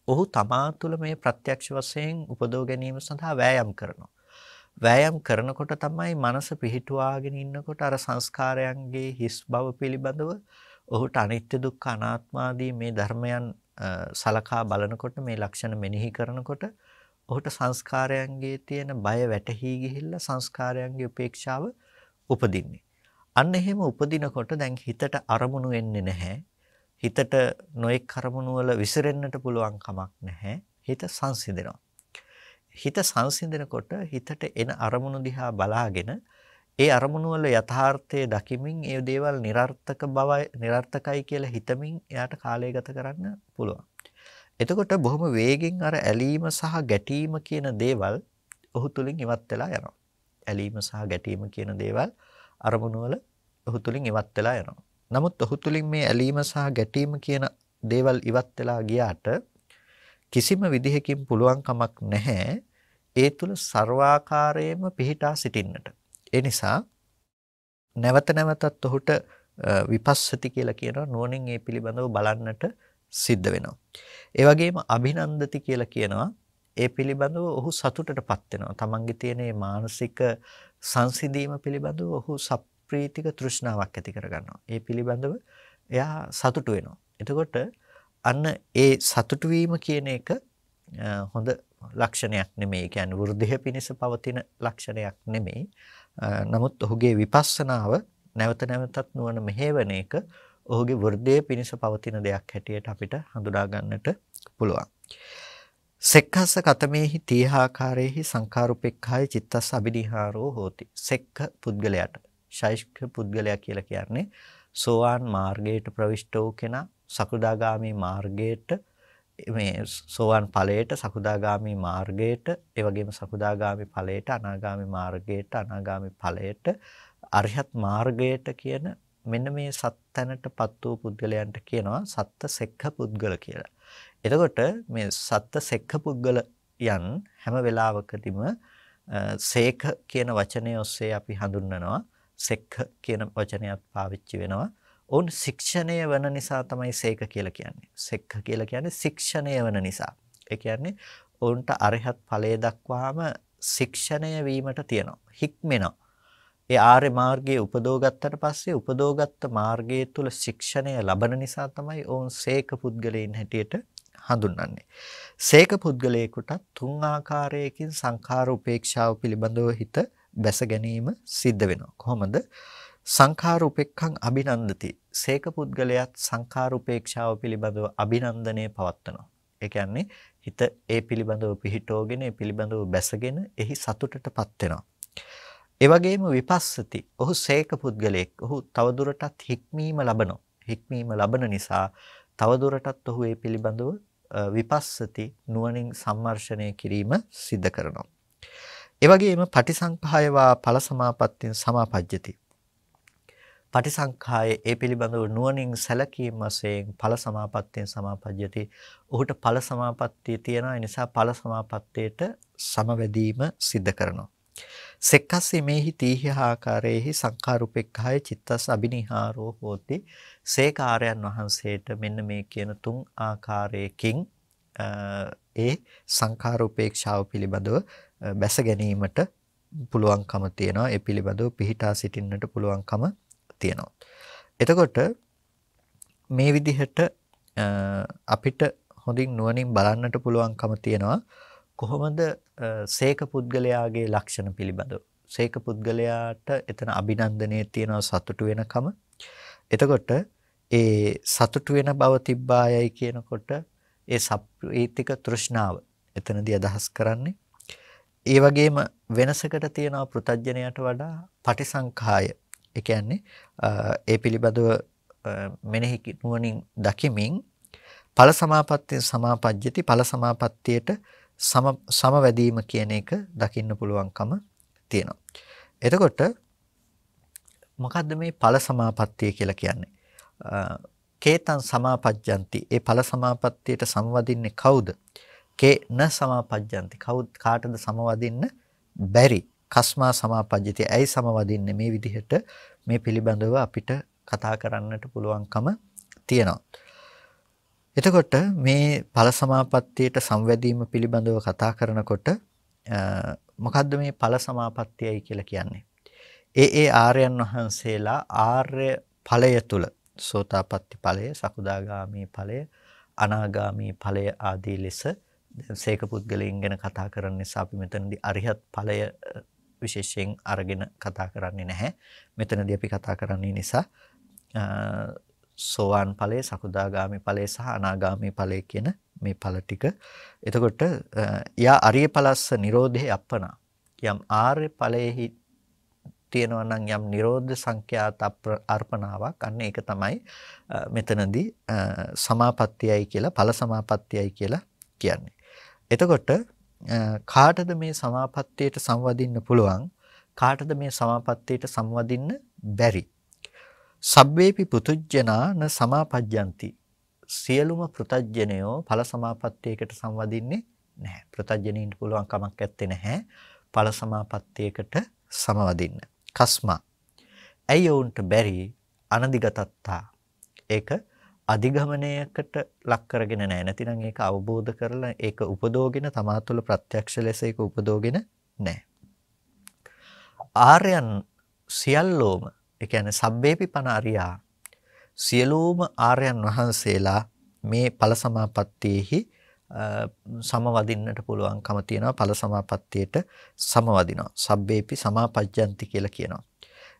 ඔහු තමා තුළ මේ ප්‍රත්‍යක්ෂ වශයෙන් උපදව ගැනීම සඳහා වෑයම් කරනවා. වෑයම් කරනකොට තමයි මනස පිහිටුවාගෙන ඉන්නකොට අර සංස්කාරයන්ගේ හිස් බව පිළිබඳව ඔහුට අනිත්‍ය දුක්ඛ අනාත්ම ආදී මේ ධර්මයන් සලකා බලනකොට මේ ලක්ෂණ මෙනෙහි කරනකොට ඔහුට සංස්කාරයන්ගේ තියෙන බය වැටහි ගිහිල්ලා සංස්කාරයන්ගේ උපේක්ෂාව උපදින්නේ. අන්න එහෙම උපදිනකොට දැන් හිතට අරමුණු වෙන්නේ නැහැ. හිතට නොඑක් අරමුණු වල විසිරෙන්නට පුළුවන් කමක් නැහැ. හිත සංසිඳෙනවා. හිත සංසිඳනකොට හිතට එන අරමුණු දිහා බලාගෙන ඒ අරමුණු වල යථාර්ථය දකිමින් ඒ දේවල් નિરර්ථකයි කියලා හිතමින් එයාට කාලය ගත කරන්න පුළුවන්. එතකොට බොහොම වේගෙන් අර ඇලීම සහ ගැටීම කියන දේවල් ඔහු තුලින් ඉවත් වෙලා යනවා. ඇලීම සහ ගැටීම කියන දේවල් අරමුණු වල ඔහු තුලින් ඉවත් වෙලා යනවා. නමුත් ඔහු තුලින් මේ ඇලීම සහ ගැටීම කියන දේවල් ඉවත් වෙලා ගියාට කිසිම විදිහකින් පුළුවන් කමක් නැහැ ඒ තුල ਸਰවාකාරයෙන්ම පිහිටා සිටින්නට. ඒ නිසා නැවත නැවතත් ඔහුට විපස්සති කියලා කියනවා නුවණින් ඒ පිළිබඳව බලන්නට සිද්ධ වෙනවා. ඒ වගේම අභිනන්දති කියලා කියනවා ඒ පිළිබඳව ඔහු සතුටටපත් වෙනවා. තමන්ගේ තියෙන මේ මානසික සංසිඳීම පිළිබඳව ඔහු සප්‍රීතික තෘෂ්ණාවක් ඇති කරගන්නවා. ඒ පිළිබඳව එයා සතුටු වෙනවා. එතකොට අන්න ඒ සතුටු වීම කියන එක හොඳ ලක්ෂණයක් නෙමෙයි. ඒ කියන්නේ වෘද්ධිය පිණිස පවතින ලක්ෂණයක් නෙමෙයි. නමුත් ඔහුගේ විපස්සනාව නැවත නැවතත් නුවණ මෙහෙවන එක ඔහුගේ වෘද්ධිය පිණිස පවතින දෙයක් හැටියට අපිට හඳුනා ගන්නට පුළුවන්. සෙක්ඛස්ස කතමේහි තීහාකාරේහි සංඛාරුපෙක්ඛාය චිත්තස්ස අබිනිහාරෝ හෝති. සෙක්ඛ පුද්ගලයාට ශෛෂ්ඨ පුද්ගලයා කියලා කියන්නේ සෝවාන් මාර්ගයට ප්‍රවිෂ්ඨ වූ කෙනා, සකෘදාගාමි මාර්ගයට මේ සෝවාන් ඵලයට, සකෘදාගාමි මාර්ගයට, ඒ වගේම සකෘදාගාමි ඵලයට, අනාගාමි මාර්ගයට, අනාගාමි ඵලයට, අරිහත් මාර්ගයට කියන මෙන්න මේ සත්තැනටපත් වූ පුද්ගලයන්ට කියනවා සත්ත සෙක්ඛ පුද්ගල කියලා. එතකොට මේ සත්ත සෙක්ඛ පුද්ගලයන් හැම වෙලාවකදීම සේඛ කියන වචනය ඔස්සේ අපි හඳුන්වනවා. සෙක්ඛ කියන වචනයත් පාවිච්චි වෙනවා. ඔවුන් ශික්ෂණය වන නිසා තමයි සේඛ කියලා කියන්නේ. සෙක්ඛ කියලා කියන්නේ ශික්ෂණය වන නිසා. ඒ කියන්නේ ඔවුන්ට අරහත් ඵලයේ දක්වාම ශික්ෂණය වීමට තියෙනවා. හික්මෙනවා. ඒ ආර්ය මාර්ගයේ උපදෝගත්තට පස්සේ උපදෝගත්ත මාර්ගයේ තුල ශික්ෂණය ලබන නිසා තමයි ඔවුන් සේඛ පුද්ගලයන් හැටියට හඳුන්වන්නේ. සේඛ පුද්ගලයෙකුට තුන් ආකාරයකින් සංඛාර උපේක්ෂාව පිළිබඳව හිත බැස ගැනීම සිද්ධ වෙනවා. කොහොමද? සංඛාර උපේක්ඛං අභිනන්දති. සේඛ පුද්ගලයාත් සංඛාර උපේක්ෂාව පිළිබඳව අභිනන්දනය පවත්වනවා. ඒ කියන්නේ හිත ඒ පිළිබඳව පිහිටෝගෙන ඒ පිළිබඳව බැසගෙන එහි සතුටටපත් වෙනවා. ඒ වගේම විපස්සති. ඔහු සේඛ පුද්ගලයෙක්. ඔහු තවදුරටත් හික්මීම ලබනවා. හික්මීම ලබන නිසා තවදුරටත් ඔහු ඒ පිළිබඳව විපස්සති නුවණින් සම්මර්ෂණය කිරීම සිද්ධ කරනවා. ඒ වගේම පටිසංඛායවා ඵල සමාපත්තින් සමාපජ්ජති. පටිසංඛාය ඒ පිළිබඳව නුවණින් සැලකීම වශයෙන් ඵල සමාපත්තියෙන් සමාපජ්ජති. ඔහුට ඵල සමාපත්තිය තියෙනවා. ඒ නිසා ඵල සමාපත්තියට සමවැදීම සිද්ධ කරනවා. සෙක්ඛස්සී මේහි තීහ්‍ය ආකාරයේහි සංඛාරුපෙක්ඛාය චිත්තස් අබිනිහාරෝ හෝති. සේකාරයන් වහන්සේට මෙන්න මේ කියන තුන් ආකාරයකින් ඒ සංඛාරුපේක්ෂාව පිළිබඳව බැස ගැනීමට පුළුවන්කම තියෙනවා. ඒ පිළිබඳව පිහිටා සිටින්නට පුළුවන්කම තියෙනවා. එතකොට මේ විදිහට අපිට හොඳින් නුවණින් බලන්නට පුළුවන්කම තියෙනවා කොහොමද සේක පුද්ගලයාගේ ලක්ෂණ පිළිබඳව. සේක පුද්ගලයාට එතන අභිනන්දනයේ තියෙන සතුටු වෙනකම. එතකොට ඒ සතුටු වෙන බව තිබ්බායයි කියනකොට ඒ සප්‍රීතික තෘෂ්ණාව එතනදී අදහස් කරන්නේ. ඒ වගේම වෙනසකට තියෙනවා පෘතජ්ජනයට වඩා පටිසංඛාය. ඒ කියන්නේ ඒ පිළිබඳව මෙනෙහි නුවණින් දකිමින් ඵල සමාපත්තිය සමාපජ්ජති. ඵල සමාපත්තියට සමවැදීම කියන එක දකින්න පුළුවන්කම තියෙනවා. එතකොට මොකද්ද මේ ඵල සමාපත්තිය කියලා කියන්නේ? කේතං සමාපජ්ජಂತಿ. ඒ ඵල සමාපත්තියට සමවදින්නේ කවුද? කේ න සමාපජ්ජಂತಿ. කාටද සමවදින්න බැරි? කස්මා සමාපජ්ජති. ඇයි සමවදින්නේ? මේ විදිහට මේ පිළිබඳව අපිට කතා කරන්නට පුළුවන්කම තියෙනවා. එතකොට මේ ඵල සමාපත්තියට සංවැදීම පිළිබඳව කතා කරනකොට මොකද්ද මේ ඵල සමාපත්තියයි කියලා කියන්නේ? ඒ ආර්යයන් වහන්සේලා ආර්ය ඵලය තුල සෝතාපට්ටි ඵලය, සකුදාගාමි ඵලය, අනාගාමි ඵලය ආදී ලෙස සේක පුද්ගලයන් ගැන කතා කරන නිසා අපි මෙතනදී අරිහත් ඵලය විශේෂයෙන් අරගෙන කතා කරන්නේ නැහැ. මෙතනදී අපි කතා කරන්නේ නිසා සෝවාන් ඵලය, සකුදාගාමි ඵලය සහ අනාගාමි ඵලය කියන මේ ඵල ටික. එතකොට යා අරිය ඵලස්ස නිරෝධේ අප්පනා. යම් ආර්ය ඵලයේහි තියෙනවා නම් යම් නිරෝධ සංඛ්‍යාත අර්පණාවක්, අන්න ඒක තමයි මෙතනදී සමාපත්තියයි කියලා, ඵල සමාපත්තියයි කියලා කියන්නේ. එතකොට කාටද මේ සමාපත්තියට සංවදින්න පුළුවන්? කාටද මේ සමාපත්තියට සංවදින්න බැරි? සබ්බේපි පුතුජ්ජනා න සමාපජ්ජಂತಿ. සියලුම පෘතජ්ජනයෝ ඵල සමාපත්තියකට සංවදින්නේ නැහැ. පෘතජ්ජනීන්ට පුළුවන් කමක් නැත්තේ නැහැ ඵල සමාපත්තියකට සමවදින්න. කස්මා. ඇයි වුන්ට බැරි? අනදිගතත්තා. ඒක අධිගමනයකට ලක් කරගෙන නැහැ. නැතිනම් ඒක අවබෝධ කරලා ඒක උපදෝගෙන තමා තුළ ප්‍රත්‍යක්ෂ ලෙස ඒක උපදෝගෙන නැහැ. ආර්යයන් සියල්ලෝම, ඒ කියන්නේ සබ්බේපි පන අරියා, සියලුම ආර්යයන් වහන්සේලා මේ ඵල සමාපත්තියෙහි සමවදින්නට පුළුවන්කම තියෙනවා. ඵල සමාපත්තියට සමවදිනවා. සබ්බේපි සමාපජ්ජಂತಿ කියලා කියනවා.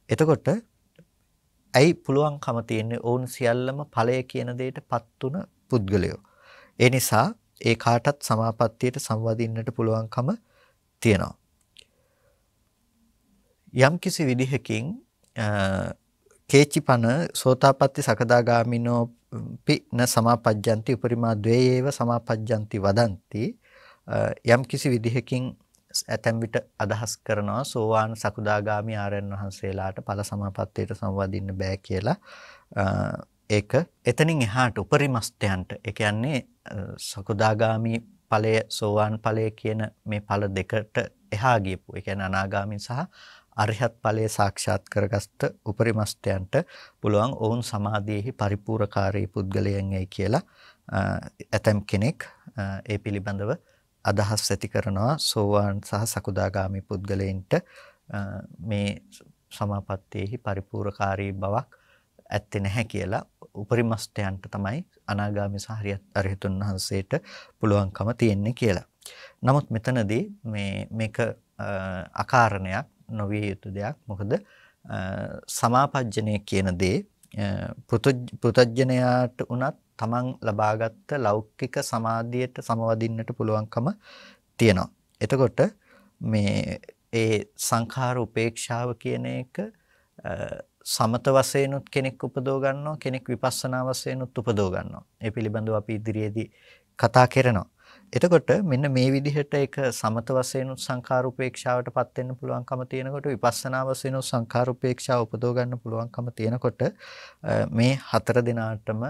එතකොට ඇයි පුළුවන්කම තියෙන්නේ? ඔවුන් සියල්ලම ඵලය කියන දෙයටපත් තුන පුද්ගලයෝ. ඒ නිසා ඒ කාටත් සමාපත්තියට සමවදින්නට පුළුවන්කම තියෙනවා. යම් කිසි විදිහකින් කේචිපන සෝතාපට්ටි සකදාගාමිනෝ පින සමාපජ්ජಂತಿ උපරිමා ද්වේයේව සමාපජ්ජಂತಿ වදಂತಿ යම් කිසි විදිහකින් ඇතැම් විට අදහස් කරනවා සෝවාන් සකුදාගාමි ආරයන් වහන්සේලාට ඵල සමාපත්තියට සමවදින්න බෑ කියලා. ඒක එතනින් එහාට උපරිමස්තයන්ට ඒ කියන්නේ සකුදාගාමි ඵලය සෝවාන් ඵලය කියන මේ ඵල දෙකට එහා ගියපු. ඒ කියන්නේ අනාගාමි සහ අරිහත් ඵලයේ සාක්ෂාත් කරගත්ත උපරිමස්තයන්ට පුළුවන් ඔවුන් සමාධියේහි පරිපූර්ණකාරී පුද්ගලයන්යි කියලා ඇතම් කෙනෙක් ඒ පිළිබඳව අදහස් ඇති කරනවා සෝවාන් සහ සකුදාගාමි පුද්ගලයන්ට මේ සමාපත්තියේහි පරිපූර්ණකාරී බවක් ඇත්තේ නැහැ කියලා. උපරිමස්තයන්ට තමයි අනාගාමි සහ අරිහතුන් වහන්සේට පුළුවන්කම තියෙන්නේ කියලා. නමුත් මෙතනදී මේක අකාරණයක් නොවිය යුතු දෙයක්. මොකද සමාපජ්ජනය කියන දේ පෘතජ්ජනයාට උනත් තමන් ලබාගත් ලෞකික සමාධියට සමවදින්නට පුළුවන්කම තියෙනවා. එතකොට මේ ඒ සංඛාර උපේක්ෂාව කියන එක සමත වශයෙන්ුත් කෙනෙක් උපදව ගන්නවා, කෙනෙක් විපස්සනා වශයෙන්ුත් උපදව ගන්නවා. ඒ පිළිබඳව අපි ඉදිරියේදී කතා කරනවා. එතකොට මෙන්න මේ විදිහට ඒක සමත වශයෙන්ුත් සංඛාර උපේක්ෂාවටපත් වෙන්න පුළුවන්කම තියෙනකොට විපස්සනා වශයෙන්ුත් සංඛාර උපේක්ෂාව උපදව ගන්න පුළුවන්කම තියෙනකොට මේ හතර දිනාටම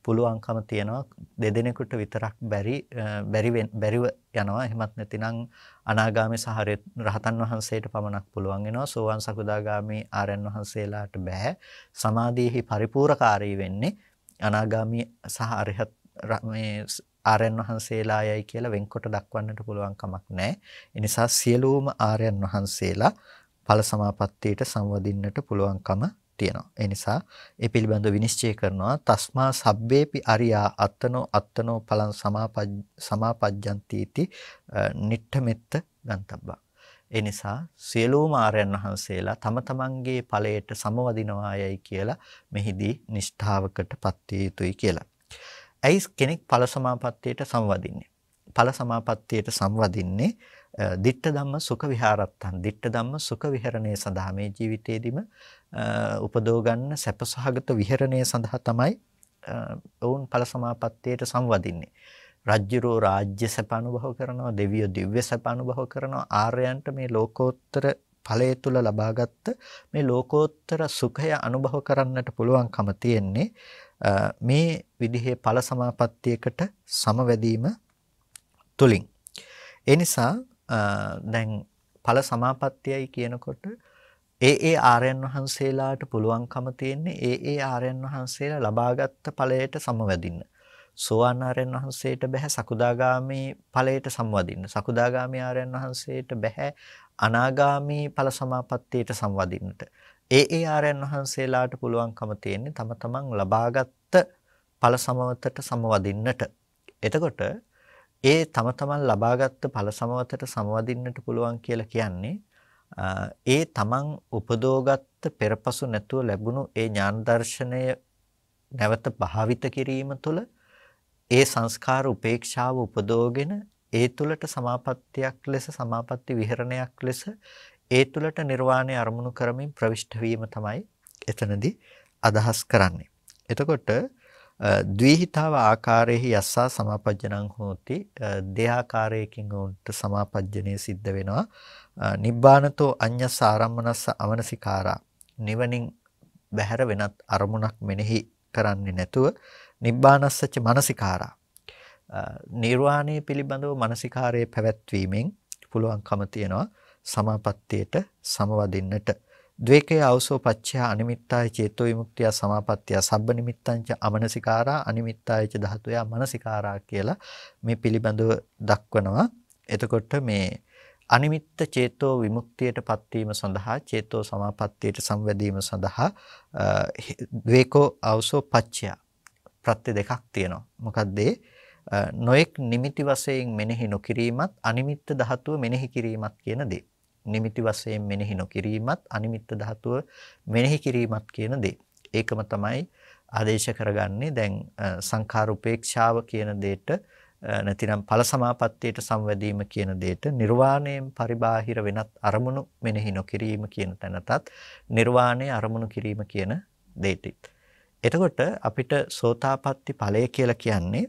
පුළුවන්කම තියෙනවා. දෙදෙනෙකුට විතරක් බැරිව යනවා. එහෙමත් නැතිනම් අනාගාමී සහ රහතන් වහන්සේට පමණක් පුළුවන් වෙනවා. සෝවාන් සකදාගාමී ආරයන් වහන්සේලාට බෑ. සමාධියෙහි පරිපූර්ණකාරී වෙන්නේ අනාගාමී සහ අරිහත් මේ ආරයන් වහන්සේලායයි කියලා වෙන්කොට දක්වන්නට පුළුවන් කමක් නැහැ. ඒ නිසා සියලුම ආරයන් වහන්සේලා ඵල සමාපත්තියට සංවදින්නට පුළුවන්කම තියෙනවා. ඒ නිසා ඒ පිළිබඳව විනිශ්චය කරනවා තස්මා සබ්බේපි අරියා අත්තනෝ ඵලං සමාපජ්ජಂತಿ इति නිට්ඨමෙත්ත ගන්තබ්බා. ඒ නිසා සියලුම ආර්යයන් වහන්සේලා තම තමන්ගේ ඵලයට සමවදිනවායයි කියලා මෙහිදී නිෂ්ඨාවකටපත් විය යුතුයි කියලා. ඇයි කෙනෙක් ඵල සමාපත්තියට සමවදින්නේ? ඵල සමාපත්තියට සමවදින්නේ ditta dhamma sukha viharatthan ditta dhamma sukha viharane සඳහා මේ ජීවිතේදීම උපදව ගන්න සැපසහගත විහරණය සඳහා තමයි ඔවුන් ඵල සමාපත්තියට සමවදින්නේ. රාජ්‍යරෝ රාජ්‍ය සැප අනුභව කරනවා, දෙවියෝ දිව්‍ය සැප අනුභව කරනවා. ආර්යයන්ට මේ ලෝකෝත්තර ඵලය තුල ලබාගත් මේ ලෝකෝත්තර සුඛය අනුභව කරන්නට පුළුවන්කම තියෙන්නේ මේ විදිහේ ඵල සමාපත්තියකට සමවැදීම තුලින්. ඒ නිසා දැන් ඵල සමාපත්තියයි කියනකොට ඒ ආර්යයන් වහන්සේලාට පුළුවන්කම තියෙන්නේ ඒ ආර්යයන් වහන්සේලා ලබාගත් ඵලයට සමවැදින්න. සෝවාන් ආර්යයන් වහන්සේට බෑ සකුදාගාමී ඵලයට සමවදින්න. සකුදාගාමී ආර්යයන් වහන්සේට බෑ අනාගාමී ඵල සමාපත්තියට සමවදින්නට. ඒ ආර්යයන් වහන්සේලාට පුළුවන්කම තියෙන්නේ තම තමන් ලබාගත් ඵල සමවතට සමවදින්නට. එතකොට ඒ තම තමන් ලබාගත් ඵල සමවතට සමවදින්නට පුළුවන් කියලා කියන්නේ ඒ තමන් උපදෝගත්ත පෙරපසු නැතුව ලැබුණු ඒ ඥාන දර්ශනය නැවත භාවිත කිරීම තුළ ඒ සංස්කාර උපේක්ෂාව උපදෝගෙන ඒ තුළට සමාපත්තියක් ලෙස සමාපatti විහරණයක් ලෙස ඒ තුළට නිර්වාණය අරමුණු කරමින් ප්‍රවිෂ්ඨ වීම තමයි එතනදී අදහස් කරන්නේ. එතකොට ද්විහිතාව ආකාරයේ යස්සා සමාපජ්ජනං හෝති දෙආකාරයකින් උන්ට සමාපජ්ජනය සිද්ධ වෙනවා. නිබ්බානතෝ අඤ්ඤස්ස ආරම්මනස්ස අවනසිකාරා නිවනින් බැහැර වෙනත් අරමුණක් මෙනෙහි කරන්නේ නැතුව නිබ්බානස්සච මනසිකාරා නිර්වාණය පිළිබඳව මනසිකාරයේ පැවැත්වීමෙන් පුළුවන්කම තියෙනවා සමාපත්තියට සමවදින්නට. ද්වේකේ අවසෝ පච්චය අනිමිත්තාය චේතෝ විමුක්තිය සමාපත්තිය සබ්බ නිමිත්තංච අමනසිකාරා අනිමිත්තායච ධාතුය මනසිකාරා කියලා මේ පිළිබඳව දක්වනවා. එතකොට මේ අනිමිත්ත චේතෝ විමුක්තියටපත් වීම සඳහා චේතෝ සමාපත්තියට සම්වැදීම සඳහා ද්වේකෝ අවසෝ පච්චය ප්‍රත්‍ය දෙකක් තියෙනවා. මොකක්ද නොඑක් නිමිති වශයෙන් මෙනෙහි නොකිරීමත් අනිමිත්ත ධාතුව මෙනෙහි කිරීමත් කියන දේ. නිමිති වශයෙන් මෙනෙහි නොකිරීමත් අනිමිත්ත ධාතුව මෙනෙහි කිරීමත් කියන දේ. ඒකම තමයි ආදේශ කරගන්නේ. දැන් සංඛාර උපේක්ෂාව කියන දෙයට නැතිනම් ඵල සමාපත්තියට සම්වැදීම කියන දෙයට නිර්වාණයෙන් පරිබාහිර වෙනත් අරමුණු මෙනෙහි නොකිරීම කියන තැනටත් නිර්වාණය අරමුණු කිරීම කියන දෙයට. එතකොට අපිට සෝතාපට්ටි ඵලය කියලා කියන්නේ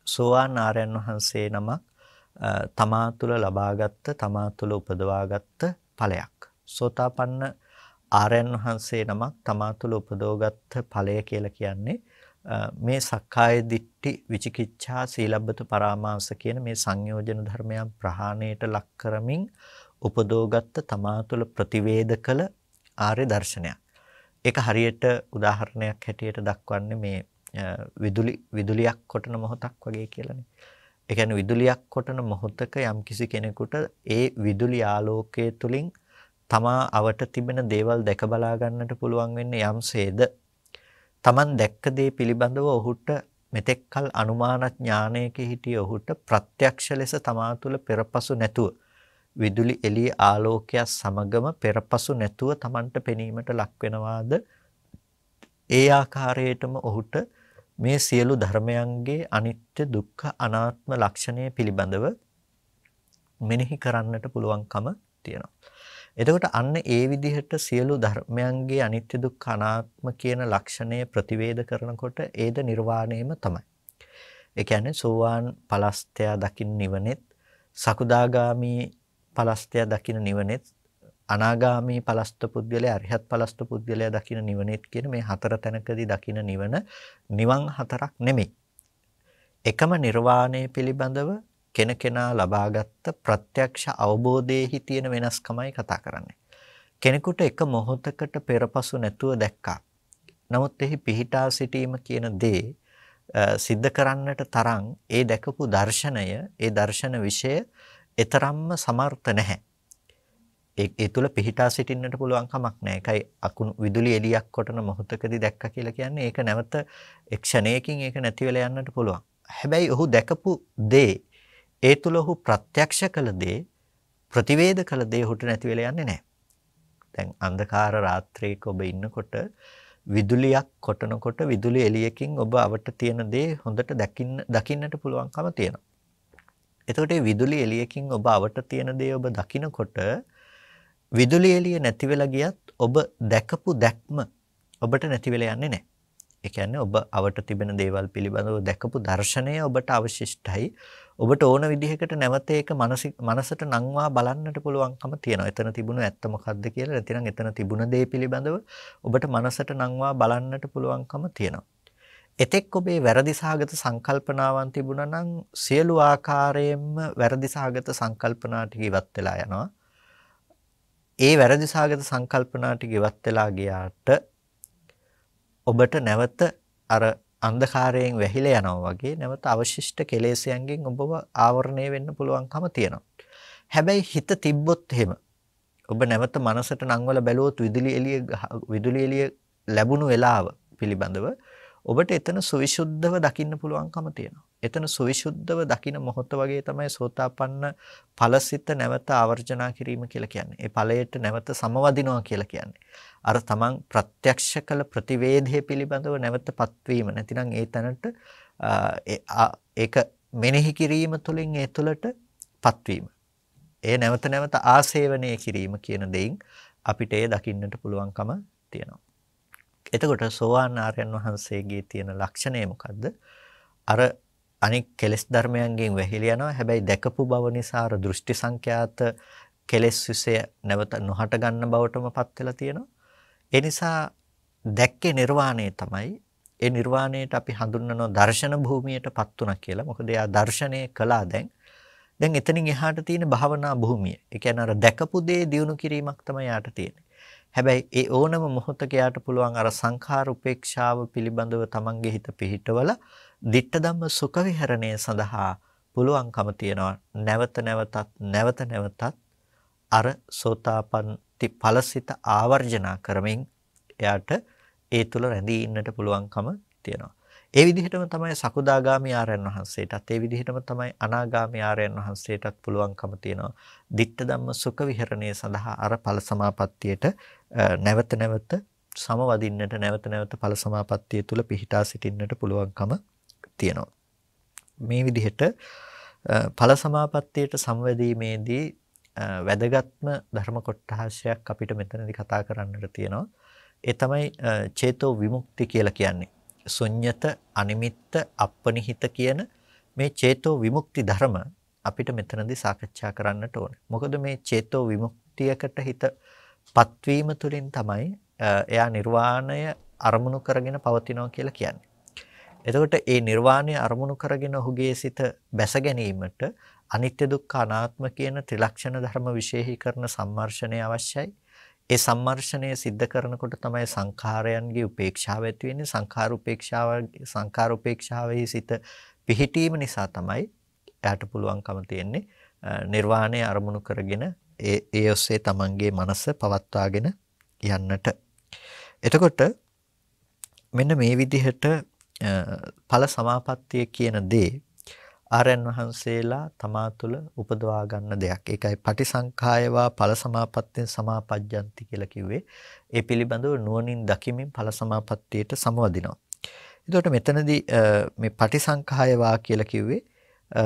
සෝවාන් ආර්යයන් වහන්සේ නමක් තමා තුළ ලබාගත් තමා තුළ උපදවාගත් ඵලයක්. සෝතාපන්න ආර්යයන් වහන්සේ නමක් තමා තුළ උපදවගත් ඵලය කියලා කියන්නේ මේ සක්කාය දිට්ඨි විචිකිච්ඡා සීලබ්බත පරාමාස කියන මේ සංයෝජන ධර්මයන් ප්‍රහාණයට ලක් කරමින් උපදවගත් තමා තුළ ප්‍රතිවේද කළ ආර්ය දර්ශනයක්. ඒක හරියට උදාහරණයක් හැටියට දක්වන්නේ මේ විදුලියක් කොටන මොහොතක් වගේ කියලානේ. ඒ කියන්නේ විදුලියක් කොටන මොහොතක යම්කිසි කෙනෙකුට ඒ විදුලි ආලෝකයේ තුලින් තමා අවට තිබෙන දේවල් දැක බලා ගන්නට පුළුවන් වෙන්නේ යම්සේද තමන් දැක්ක දේ පිළිබඳව ඔහුට මෙතෙක්කල් අනුමාන ඥානයක හිටිය ඔහුට ප්‍රත්‍යක්ෂ ලෙස තමා තුළ පෙරපසු නැතුව විදුලි එළිය ආලෝකය සමගම පෙරපසු නැතුව තමන්ට පෙනීමට ලක් වෙනවාද ඒ ආකාරයටම ඔහුට මේ සියලු ධර්මයන්ගේ අනිත්‍ය දුක්ඛ අනාත්ම ලක්ෂණය පිළිබඳව මෙනෙහි කරන්නට පුළුවන්කම තියෙනවා. එතකොට අන්න ඒ විදිහට සියලු ධර්මයන්ගේ අනිත්‍ය දුක්ඛ අනාත්ම කියන ලක්ෂණය ප්‍රතිවේද කරනකොට ඒද නිර්වාණයම තමයි. ඒ කියන්නේ සෝවාන් පලස්තය දකින්න නිවනෙත් සකුදාගාමි පලස්තය දකින්න නිවනෙත් අනාගාමි පලස්ත පුද්ගලයා අරිහත් පලස්ත පුද්ගලයා දකින්න නිවනෙත් කියන මේ හතර තැනකදී දකින්න නිවන් හතරක් නෙමෙයි. එකම නිර්වාණය පිළිබඳව කෙනකෙනා ලබාගත් ප්‍රත්‍යක්ෂ අවබෝධයේහි තියෙන වෙනස්කමයි කතා කරන්නේ. කෙනෙකුට එක මොහොතකට පෙරපසු නැතුව දැක්කා. නමුත් එහි පිහිටා සිටීම කියන දේ සිද්ධ කරන්නට තරම් ඒ දැකපු දර්ශනය, ඒ දර්ශන විෂය ඊතරම්ම සමර්ථ නැහැ. ඒ තුල පිහිටා සිටින්නට පුළුවන් කමක් නැහැ. ඒකයි අකුණු විදුලි එළියක් කොටන මොහොතකදී දැක්කා කියලා කියන්නේ ඒක නැවත ක්ෂණයකින් ඒක නැති වෙලා යන්නට පුළුවන්. හැබැයි ඔහු දැකපු දේ ඒ තුල ඔහු ප්‍රත්‍යක්ෂ කළ දේ ප්‍රතිවේද කළ දේ ඔහුට නැති වෙලා යන්නේ නැහැ. දැන් අන්ධකාර රාත්‍රියක ඔබ ඉන්නකොට විදුලියක් කොටනකොට විදුලි එළියකින් ඔබ අවට තියෙන දේ හොඳට දකින්නට පුළුවන්කම තියෙනවා. එතකොට මේ විදුලි එළියකින් ඔබ අවට තියෙන දේ ඔබ දකිනකොට විදුලි එළිය නැති වෙලා ගියත් ඔබ දැකපු දැක්ම ඔබට නැති වෙලා යන්නේ නැහැ. ඒ කියන්නේ ඔබ අවට තිබෙන දේවල් පිළිබඳව දැකපු දර්ශනය ඔබට අවශිෂ්ටයි. ඔබට ඕන විදිහකට නැවත ඒක මනසට නංවා බලන්නට පුළුවන්කම තියෙනවා. එතන තිබුණු ඇත්ත මොකක්ද කියලා නැතිනම් එතන තිබුණ දේ පිළිබඳව ඔබට මනසට නංවා බලන්නට පුළුවන්කම තියෙනවා. එතෙක් ඔබේ වැරදි සහගත සංකල්පනාවන් තිබුණා නම් සියලු ආකාරයෙන්ම වැරදි සහගත සංකල්පනා ටික ඉවත් වෙලා යනවා. ඒ වැරදි සහගත සංකල්පනා ටික ඉවත් වෙලා ගියාට ඔබට නැවත අර අන්ධකාරයෙන් වැහිලා යනවා වගේ නැවත අවශිෂ්ට කෙලෙසයන්ගෙන් ඔබව ආවරණය වෙන්න පුළුවන්කම තියෙනවා. හැබැයි හිත තිබ්බොත් එහෙම ඔබ නැවත මනසට නංවල බැලුවොත් විදුලි එළිය ලැබුණු වෙලාව පිළිබඳව ඔබට එතන සවිසුද්ධව දකින්න පුළුවන්කම තියෙනවා. එතන සවිසුද්ධව දකින මොහොත වගේ තමයි සෝතාපන්න ඵලසිත නැවත ආවර්ජනා කිරීම කියලා කියන්නේ. ඒ ඵලයට නැවත සමවදිනවා කියලා කියන්නේ. අර තමන් ප්‍රත්‍යක්ෂ කළ ප්‍රතිවේධය පිළිබඳව නැවතපත් වීම නැතිනම් ඒ තැනට ඒක මෙනෙහි කිරීම තුළින් ඒ තුළටපත් වීම. ඒ නැවත නැවත ආසේවනය කිරීම කියන දෙයින් අපිට ඒ දකින්නට පුළුවන්කම තියෙනවා. එතකොට සෝවාන් ආර්යයන් වහන්සේගේ තියෙන ලක්ෂණය මොකද්ද? අර අනික් කෙලෙස් ධර්මයන්ගෙන් වැහිලා යනවා. හැබැයි දැකපු බව නිසා අර දෘෂ්ටි සංඛ්‍යාත කෙලෙස් විසය නැවත නොහට ගන්න බවටමපත් වෙලා තියෙනවා. ඒ නිසා දැක්කේ නිර්වාණය තමයි. ඒ නිර්වාණයට අපි හඳුන්වනවා දර්ශන භූමියටපත් උනා කියලා. මොකද එයා දර්ශනය කළා දැන් එතනින් එහාට තියෙන භාවනා භූමිය. ඒ කියන්නේ අර දැකපු දේ දියුණු කිරීමක් තමයි යාට තියෙන්නේ. හැබැයි ඒ ඕනම මොහොතක යාට පුළුවන් අර සංඛාර උපේක්ෂාව පිළිබඳව තමන්ගේ හිත පිහිටවල ditta ධම්ම සුඛ විහරණය සඳහා පුළුවන්කම තියෙනවා. නැවත නැවතත් අර සෝතාපන්ති ඵලසිත ආවර්ජනා කරමින් එයාට ඒ තුල රැඳී ඉන්නට පුළුවන්කම තියෙනවා. ඒ විදිහටම තමයි සකුදාගාමි ආරයන් වහන්සේටත් ඒ විදිහටම තමයි අනාගාමි ආරයන් වහන්සේටත් පුළුවන්කම තියෙනවා. ditta ධම්ම සුඛ විහරණය සඳහා අර ඵල සමාපත්තියට නැවත නැවත සමවදින්නට නැවත නැවත ඵල සමාපත්තිය තුල පිහිටා සිටින්නට පුළුවන්කම තියෙනවා. මේ විදිහට ඵල සමාපත්තියට සමවැදීමේදී වැදගත්ම ධර්ම කොටහසක් අපිට මෙතනදී කතා කරන්නට තියෙනවා. ඒ තමයි චේතෝ විමුක්ති කියලා කියන්නේ. ශුන්්‍යත, අනිමිත්ත, අපනිහිත කියන මේ චේතෝ විමුක්ති ධර්ම අපිට මෙතනදී සාකච්ඡා කරන්නට ඕනේ. මොකද මේ චේතෝ විමුක්තියකට හිතපත් වීම තුළින් තමයි එයා නිර්වාණය අරමුණු කරගෙන පවතිනවා කියලා කියන්නේ. එතකොට ඒ නිර්වාණය අරමුණු කරගෙන ඔහුගේ සිත බැස ගැනීමට අනිත්‍ය දුක්ඛ අනාත්ම කියන ත්‍රිලක්ෂණ ධර්ම විශේෂීකරණ සම්මර්ෂණය අවශ්‍යයි. ඒ සම්මර්ෂණය සිද්ධ කරනකොට තමයි සංඛාරයන්ගේ උපේක්ෂාව ඇති වෙන්නේ. සංඛාර උපේක්ෂාවෙහි සිත පිහිටීම නිසා තමයි එයාට පුළුවන්කම තියෙන්නේ නිර්වාණය අරමුණු කරගෙන ඒ ඔස්සේ තමන්ගේ මනස පවත්වාගෙන යන්නට. එතකොට මෙන්න මේ විදිහට ඵල සමාපත්තිය කියන දේ ආරයන් වහන්සේලා තමා තුළ උපදවා ගන්න දෙයක්. ඒකයි පටිසංඛායවා ඵල සමාපත්තියෙන් සමාපජ්ජಂತಿ කියලා කිව්වේ. ඒ පිළිබඳව නුවණින් දකිමින් ඵල සමාපත්තියට සමවදිනවා. එතකොට මෙතනදී මේ පටිසංඛායවා කියලා කිව්වේ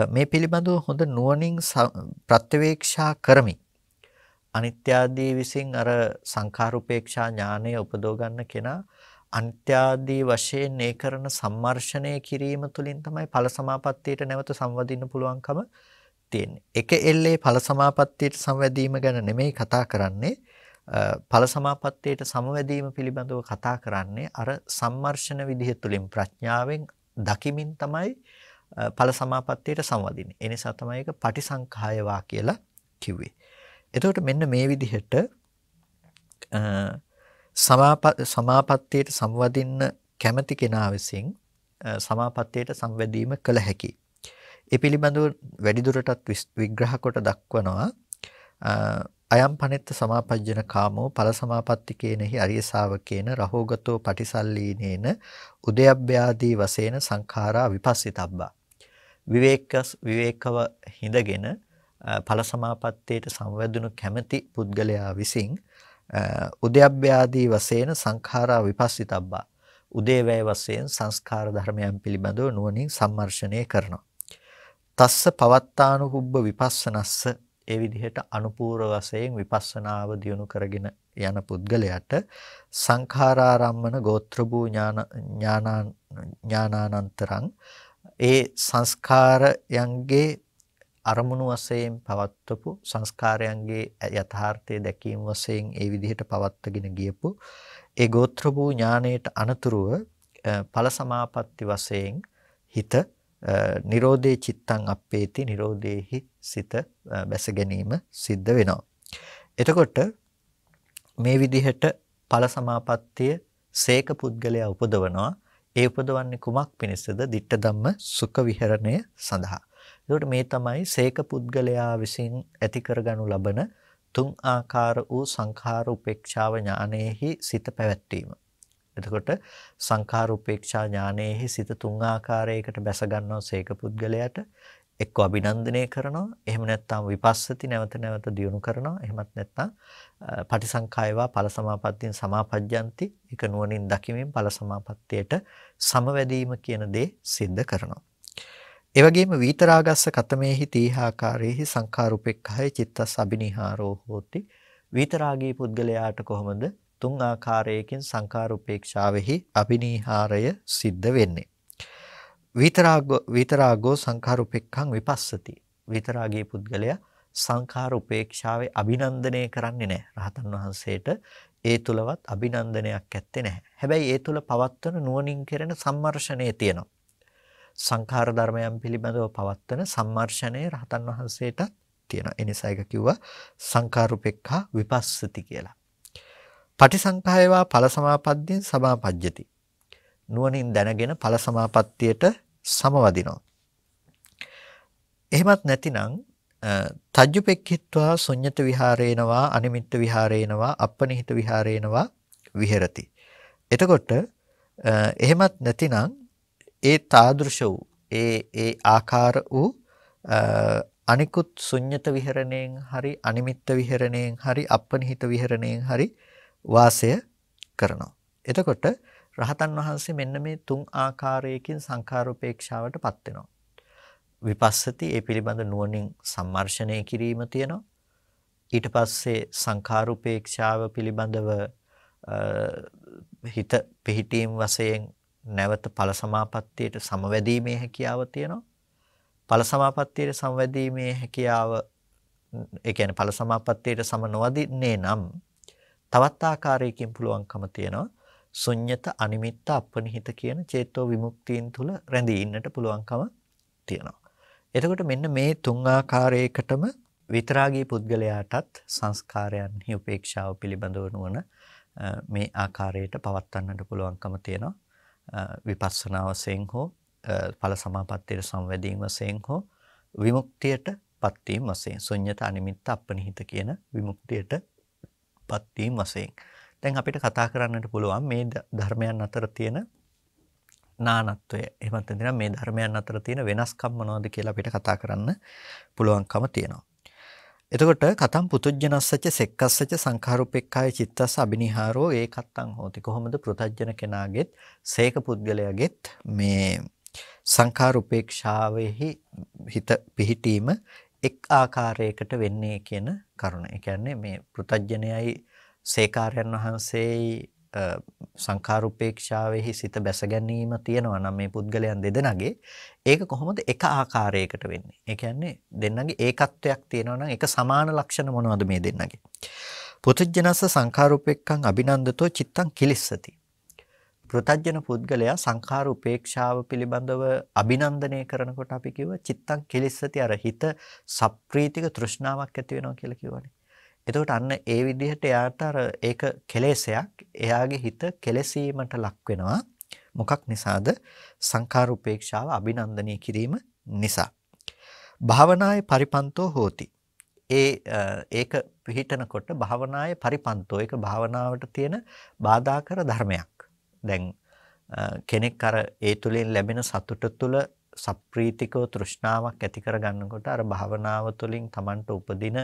මේ පිළිබඳව හොඳ නුවණින් ප්‍රත්‍යවේක්ෂා කරමින් අනිත්‍ය ආදී විසින් අර සංඛාරූපේක්ෂා ඥානය උපදව ගන්න කෙනා අන්ත්‍යාදී වශයෙන් ඒ කරන සම්මර්ෂණය කිරීම තුළින් තමයි ඵල සමාපත්තියට නැවත සම්වදින්න පුළුවන්කම තියෙන්නේ. එක එල්ලේ ඵල සමාපත්තියට සම්වැදීම ගැන නෙමෙයි කතා කරන්නේ. ඵල සමාපත්තියට සමවැදීම පිළිබඳව කතා කරන්නේ අර සම්මර්ෂණ විදිහ තුළින් ප්‍රඥාවෙන් දකිමින් තමයි ඵල සමාපත්තියට සම්වදින්නේ. ඒ නිසා තමයි ඒක පටිසංඛායවා කියලා කිව්වේ. එතකොට මෙන්න මේ විදිහට සමාපත්තියට සම්වදින්න කැමැති කෙනා විසින් සමාපත්තියට සම්වැදීම කළ හැකියි. ඒ පිළිබඳව වැඩිදුරටත් විග්‍රහ කොට දක්වනවා අයම් පනෙත්ත සමාපජ්ජන කාමෝ ඵල සමාපත්තිකේනහි අරිය ශාවකේන රහෝගතෝ පටිසල්ලීනේන උදයබ්බ්‍යාදී වශයෙන් සංඛාරා විපස්සිතබ්බා. විවේකව හිඳගෙන ඵල සමාපත්තියට සම්වැදුණු කැමැති පුද්ගලයා විසින් උදයබ්බ්‍යාදී වශයෙන් සංඛාරා විපස්සිතබ්බා. උදේවැය වශයෙන් සංස්කාර ධර්මයන් පිළිබඳව නුවණින් සම්මර්ෂණය කරනවා. තස්ස පවත්තානුහුබ්බ විපස්සනස්ස ඒ විදිහට අනුපූර්ව වශයෙන් විපස්සනාව දියුණු කරගෙන යන පුද්ගලයාට සංඛාරාරම්මන ගෝත්‍ර භූ ඥානානන්තරං ඒ සංස්කාරයන්ගේ අරමුණු වශයෙන් පවත්වපු සංස්කාරයන්ගේ යථාර්ථය දැකීම වශයෙන් ඒ විදිහට පවත්වගෙන ගියපු ඒ ගෝත්‍ර භූ ඥානයට අනතුරුව ඵල සමාපatti වශයෙන් හිත නිරෝධේ චිත්තං අප්පේති නිරෝධේහි සිත බැස ගැනීම සිද්ධ වෙනවා. එතකොට මේ විදිහට ඵල සමාපත්තිය සේක පුද්ගලයා උපදවනවා. ඒ උපදවන්නේ කුමක් පිණිසද? ditta ධම්ම සුඛ විහරණය සඳහා. එතකොට මේ තමයි සේක පුද්ගලයා විසින් ඇති කරගනු ලබන තුන් ආකාර වූ සංඛාර උපේක්ෂාව ඥානයේහි සිත පැවැත්වීම. එතකොට සංඛාර උපේක්ෂා ඥානයේහි සිත තුන් ආකාරයකට බැස ගන්නවා සේක පුද්ගලයාට. එක්ක අභිනන්දනය කරනවා, එහෙම නැත්නම් විපස්සති නැවත නැවත දියුණු කරනවා, එහෙමත් නැත්නම් පටිසංඛායවා ඵල සමාපත්තියෙන් සමාපජ්ජಂತಿ එක නුවණින් දකිමින් ඵල සමාපත්තියට සමවැදීම කියන දේ සිද්ධ කරනවා. ඒ වගේම විතරාගස්ස කතමේහි තීහාකාරේහි සංඛාරුපෙක්ඛය චිත්තස් අබිනිහාරෝ හෝති. විතරාගී පුද්ගලයාට කොහොමද තුන් ආකාරයකින් සංඛාරුපේක්ෂාවෙහි අබිනිහාරය සිද්ධ වෙන්නේ? විතරාගෝ සංඛාරුපෙක්ඛං විපස්සති. විතරාගී පුද්ගලයා සංඛාරුපේක්ෂාවේ අභිනන්දනය කරන්නේ නැහැ. රහතන් වහන්සේට ඒ තුලවත් අභිනන්දනයක් ඇත්තේ නැහැ. හැබැයි ඒ තුල පවත්වන නුවණින් කෙරෙන සම්මර්ෂණය තියෙනවා. සංඛාර ධර්මයන් පිළිබඳව පවත්වන සම්මර්ෂණය රහතන් වහන්සේට තියෙනවා. ඒ නිසා ඒක කිව්වා සංඛාරුපෙක්ඛා විපස්සති කියලා. පටිසංඛායවා ඵල සමාපද්දින් සමාපජ්ජති. නුවණින් දැනගෙන ඵල සමාපත්තියට සමවදිනවා. එහෙමත් නැතිනම් තජ්ජුපෙක්ඛිත්වා ශුඤ්ඤත විහාරේනවා අනිමිත්ත විහාරේනවා අපනිහිත විහාරේනවා විහෙරති. එතකොට එහෙමත් නැතිනම් ඒ තාදෘශ වූ ඒ ආකාර වූ අනිකුත් ශුඤ්ඤත විහරණයෙන් හරි අනිමිත්ත විහරණයෙන් හරි අපනිහිත විහරණයෙන් හරි වාසය කරනවා. එතකොට රහතන් වහන්සේ මෙන්න මේ තුන් ආකාරයකින් සංඛාරෝපේක්ෂාවටපත් වෙනවා. විපස්සති ඒ පිළිබඳ නුවණින් සම්මර්ෂණය කිරීම තියෙනවා. ඊට පස්සේ සංඛාරුපේක්ෂාව පිළිබඳව හිත පිහිටීම් වශයෙන් නැවත ඵල සමාපත්තියට සමවැදීමේ හැකියාව තියෙනවා. ඵල සමාපත්තියට සමවැදීමේ හැකියාව ඒ කියන්නේ ඵල සමාපත්තියට සම නොවදින්නේ නම් තවත් ආකාරයකින් පුළුවන්කම තියෙනවා. ශුන්්‍යත අනිමිත්ත අපනිහිත කියන චේතෝ විමුක්තියන් තුල රැඳී ඉන්නට පුළුවන්කම තියෙනවා. එතකොට මෙන්න මේ තුන් ආකාරයකටම විතරාගී පුද්ගලයාටත් සංස්කාරයන්හි උපේක්ෂාව පිළිබඳව නුවණ මේ ආකාරයට පවත්වන්නට පුළුවන්කම තියෙනවා. විපස්සනා වශයෙන් හෝ ඵල සමාපත්තියට සංවැදීම වශයෙන් හෝ විමුක්තියටපත් වීම වශයෙන් ශුන්්‍යත අනිමිත්ත අපනිහිත කියන විමුක්තියටපත් වීම වශයෙන් දැන් අපිට කතා කරන්නට පුළුවන් මේ ධර්මයන් අතර තියෙන නානත්වය. එහෙමත් නැත්නම් මේ ධර්මයන් අතර තියෙන වෙනස්කම් මොනවද කියලා අපිට කතා කරන්න පුළුවන්කම තියෙනවා. එතකොට කතම් පුතුජනස්සච සෙක්කස්සච සංඛාරුපෙක්ඛාය චිත්තස්ස අබිනිහාරෝ ඒකත්තං හෝති. කොහොමද පෘතජන කෙනාගෙත් සේක පුද්ගලයාගෙත් මේ සංඛාරුපේක්ෂාවෙහි හිත පිහිටීම එක් ආකාරයකට වෙන්නේ කියන කරුණ. ඒ කියන්නේ මේ පෘතජනයයි සේකාරයන් වහන්සේයි සංඛාරුපේක්ෂාවෙහි සිත බැස ගැනීම තියෙනවා නම් මේ පුද්ගලයන් දෙදෙනාගේ ඒක කොහොමද එක ආකාරයකට වෙන්නේ? ඒ කියන්නේ දෙන්නගේ ඒකත්වයක් තියෙනවා නම් එක සමාන ලක්ෂණ මොනවද මේ දෙන්නගේ? පුතුජනස්ස සංඛාරුපෙක්ඛං අභිනන්දතෝ චිත්තං කිලිස්සති. පෘතජන පුද්ගලයා සංඛාර උපේක්ෂාව පිළිබඳව අභිනන්දනය කරනකොට අපි කිව්ව චිත්තං කිලිස්සති අර හිත සප්‍රීතික තෘෂ්ණාවක් ඇති වෙනවා කියලා කිව්වනේ. එතකොට අන්න ඒ විදිහට එයාට අර ඒක කෙලෙසයක් එයාගේ හිත කෙලසීමට ලක් වෙනවා. මොකක් නිසාද? සංඛාර උපේක්ෂාව අභිනන්දනය කිරීම නිසා. භාවනායේ පරිපන්තෝ හෝති. ඒක පිළිටනකොට භාවනායේ පරිපන්තෝ ඒක භාවනාවට තියෙන බාධාකර ධර්මයක්. දැන් කෙනෙක් අර ඒ තුලින් ලැබෙන සතුට තුල සප්‍රීතිකව තෘෂ්ණාවක් ඇති කර ගන්නකොට අර භාවනාව තුළින් Tamanට උපදින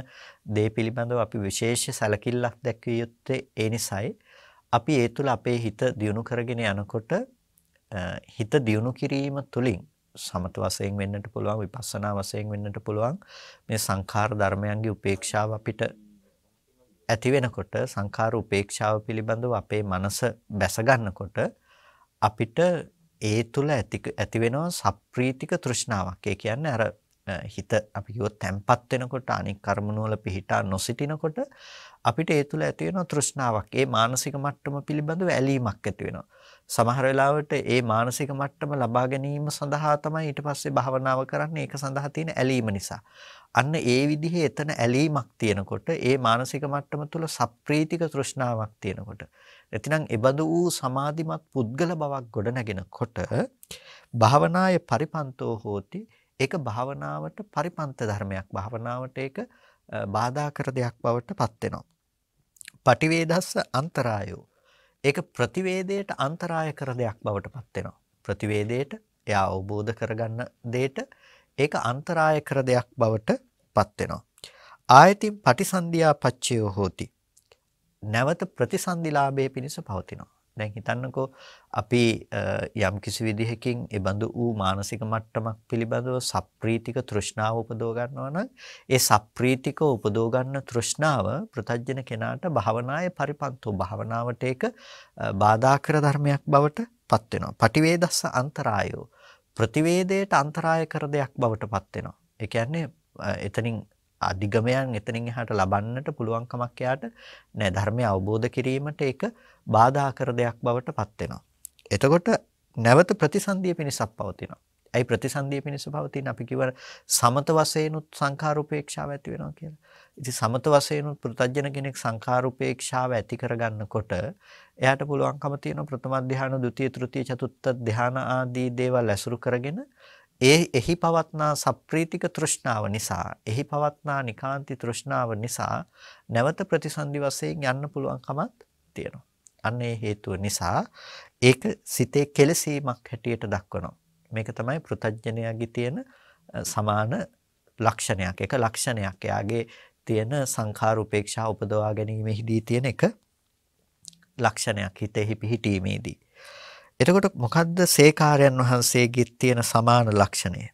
දේ පිළිබඳව අපි විශේෂ සැලකිල්ලක් දැක්විය යුත්තේ ඒ නිසායි අපි ඒ තුළ අපේ හිත දියුණු කරගෙන යනකොට හිත දියුණු කිරීම තුළින් සමත වශයෙන් වෙන්නට පුළුවන් විපස්සනා වශයෙන් වෙන්නට පුළුවන් මේ සංඛාර ධර්මයන්ගේ උපේක්ෂාව අපිට ඇති වෙනකොට සංඛාර උපේක්ෂාව පිළිබඳව අපේ මනස බැස ගන්නකොට අපිට ඒ තුල ඇති වෙනවා සප්‍රීතික තෘෂ්ණාවක්. ඒ කියන්නේ අර හිත අපි කිව්වොත් තැම්පත් වෙනකොට අනික් කර්මණු වල පිහිටා නොසිටිනකොට අපිට ඒ තුල ඇති වෙනවා තෘෂ්ණාවක්. ඒ මානසික මට්ටම පිළිබඳව ඇලීමක් ඇති වෙනවා. සමහර වෙලාවට ඒ මානසික මට්ටම ලබා ගැනීම සඳහා තමයි ඊට පස්සේ භාවනාව කරන්නේ. ඒක සඳහා තියෙන ඇලීම නිසා. අන්න ඒ විදිහේ එතන ඇලීමක් තියෙනකොට ඒ මානසික මට්ටම තුල සප්‍රීතික තෘෂ්ණාවක් තියෙනකොට එතනම් එබඳු වූ සමාධිමත් පුද්ගල බවක් ගොඩනගෙනකොට භාවනායේ පරිපන්තෝ හෝති. ඒක භාවනාවට පරිපන්ත ධර්මයක්. භාවනාවට ඒක බාධා කර දෙයක් බවට පත් වෙනවා. පටිවේදස්ස අන්තරායෝ. ඒක ප්‍රතිවේදයට අන්තරාය කර දෙයක් බවට පත් වෙනවා. ප්‍රතිවේදයට එයා අවබෝධ කරගන්න දෙයට ඒක අන්තරාය කර දෙයක් බවට පත් වෙනවා. ආයතින් පටිසන්ධියා පච්චයෝ හෝති. නැවත ප්‍රතිසන්දිලාභයේ පිණිස පවතිනවා. දැන් හිතන්නකෝ අපි යම් කිසි විදිහකින් ඒ බඳු වූ මානසික මට්ටමක් පිළිබඳව සප්‍රීතික තෘෂ්ණාව උපදව ගන්නවා නම් ඒ සප්‍රීතික උපදව ගන්න තෘෂ්ණාව ප්‍රතජන කෙනාට භාවනායේ පරිපන්තෝ භාවනාවට ඒක බාධා කර ධර්මයක් බවට පත් වෙනවා. පටිවේදස්ස අන්තරායෝ ප්‍රතිවේදයට අන්තරාය කර දෙයක් බවට පත් වෙනවා. ඒ කියන්නේ එතනින් අධිගමයන් එතනින් එහාට ලබන්නට පුළුවන් කමක් යාට නෑ. ධර්මය අවබෝධ කිරීමට ඒක බාධා කර දෙයක් බවට පත් වෙනවා. එතකොට නැවත ප්‍රතිසන්දිය පිණිසක් පවතිනවා. ඇයි ප්‍රතිසන්දිය පිණිස පවතින? අපි කිව්ව සමත වශයෙන්ුත් සංඛාරුපේක්ෂාව ඇති වෙනවා කියලා. ඉතින් සමත වශයෙන්ුත් පෘතජන කෙනෙක් සංඛාරුපේක්ෂාව ඇති කරගන්නකොට එයාට පුළුවන්කම තියෙන ප්‍රථම ධ්‍යාන, ဒုတိ ය, තෘතිය, චතුර්ථ ධ්‍යාන ආදී දේවල් ඇසුරු කරගෙන එහි පවත්නා සප්‍රීතික තෘෂ්ණාව නිසා, එහි පවත්නා නිකාන්ති තෘෂ්ණාව නිසා නැවත ප්‍රතිසන්දි වශයෙන් යන්න පුළුවන්කමක් තියෙනවා. අන්න ඒ හේතුව නිසා ඒක සිතේ කෙලසීමක් හැටියට දක්වනවා. මේක තමයි පෘතජ්ජනයාගේ තියෙන සමාන ලක්ෂණයක්. එක ලක්ෂණයක්. එයාගේ තියෙන සංඛාර උපේක්ෂා උපදවා ගැනීමෙහිදී තියෙන එක ලක්ෂණයක් හිතෙහි පිහිටීමේදී. එතකොට මොකද්ද සේකාරයන් වහන්සේගේ තියෙන සමාන ලක්ෂණය?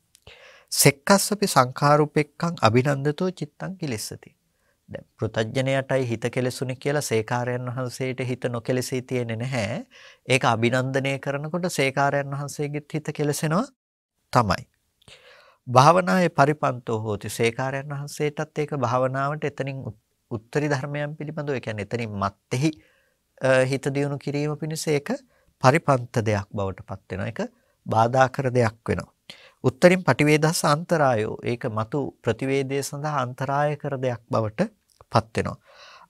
සෙක්කස්සපි සංඛාරුපෙක්ඛං අභිනන්දතෝ චිත්තං කිලිස්සති. දැන් පෘතජ්ජනයටයි හිත කෙලෙසුනේ කියලා සේකාරයන් වහන්සේට හිත නොකෙලෙසී තියෙන්නේ නැහැ. ඒක අභිනන්දනය කරනකොට සේකාරයන් වහන්සේගෙත් හිත කෙලසෙනවා තමයි. භාවනායේ පරිපන්තෝ හෝති. සේකාරයන් වහන්සේටත් ඒක භාවනාවට එතනින් උත්තරී ධර්මයන් පිළිබඳව ඒ කියන්නේ එතනින් මත්ෙහි හිත දියුණු කිරීම පිණිස ඒක පරිපන්ත දෙයක් බවට පත් වෙනවා. ඒක බාධා කර දෙයක් වෙනවා. උත්තරින් පටිවේදස්ස අන්තරායෝ ඒක මතු ප්‍රතිවේදයේ සඳහා අන්තරාය කර දෙයක් බවට පත් වෙනවා.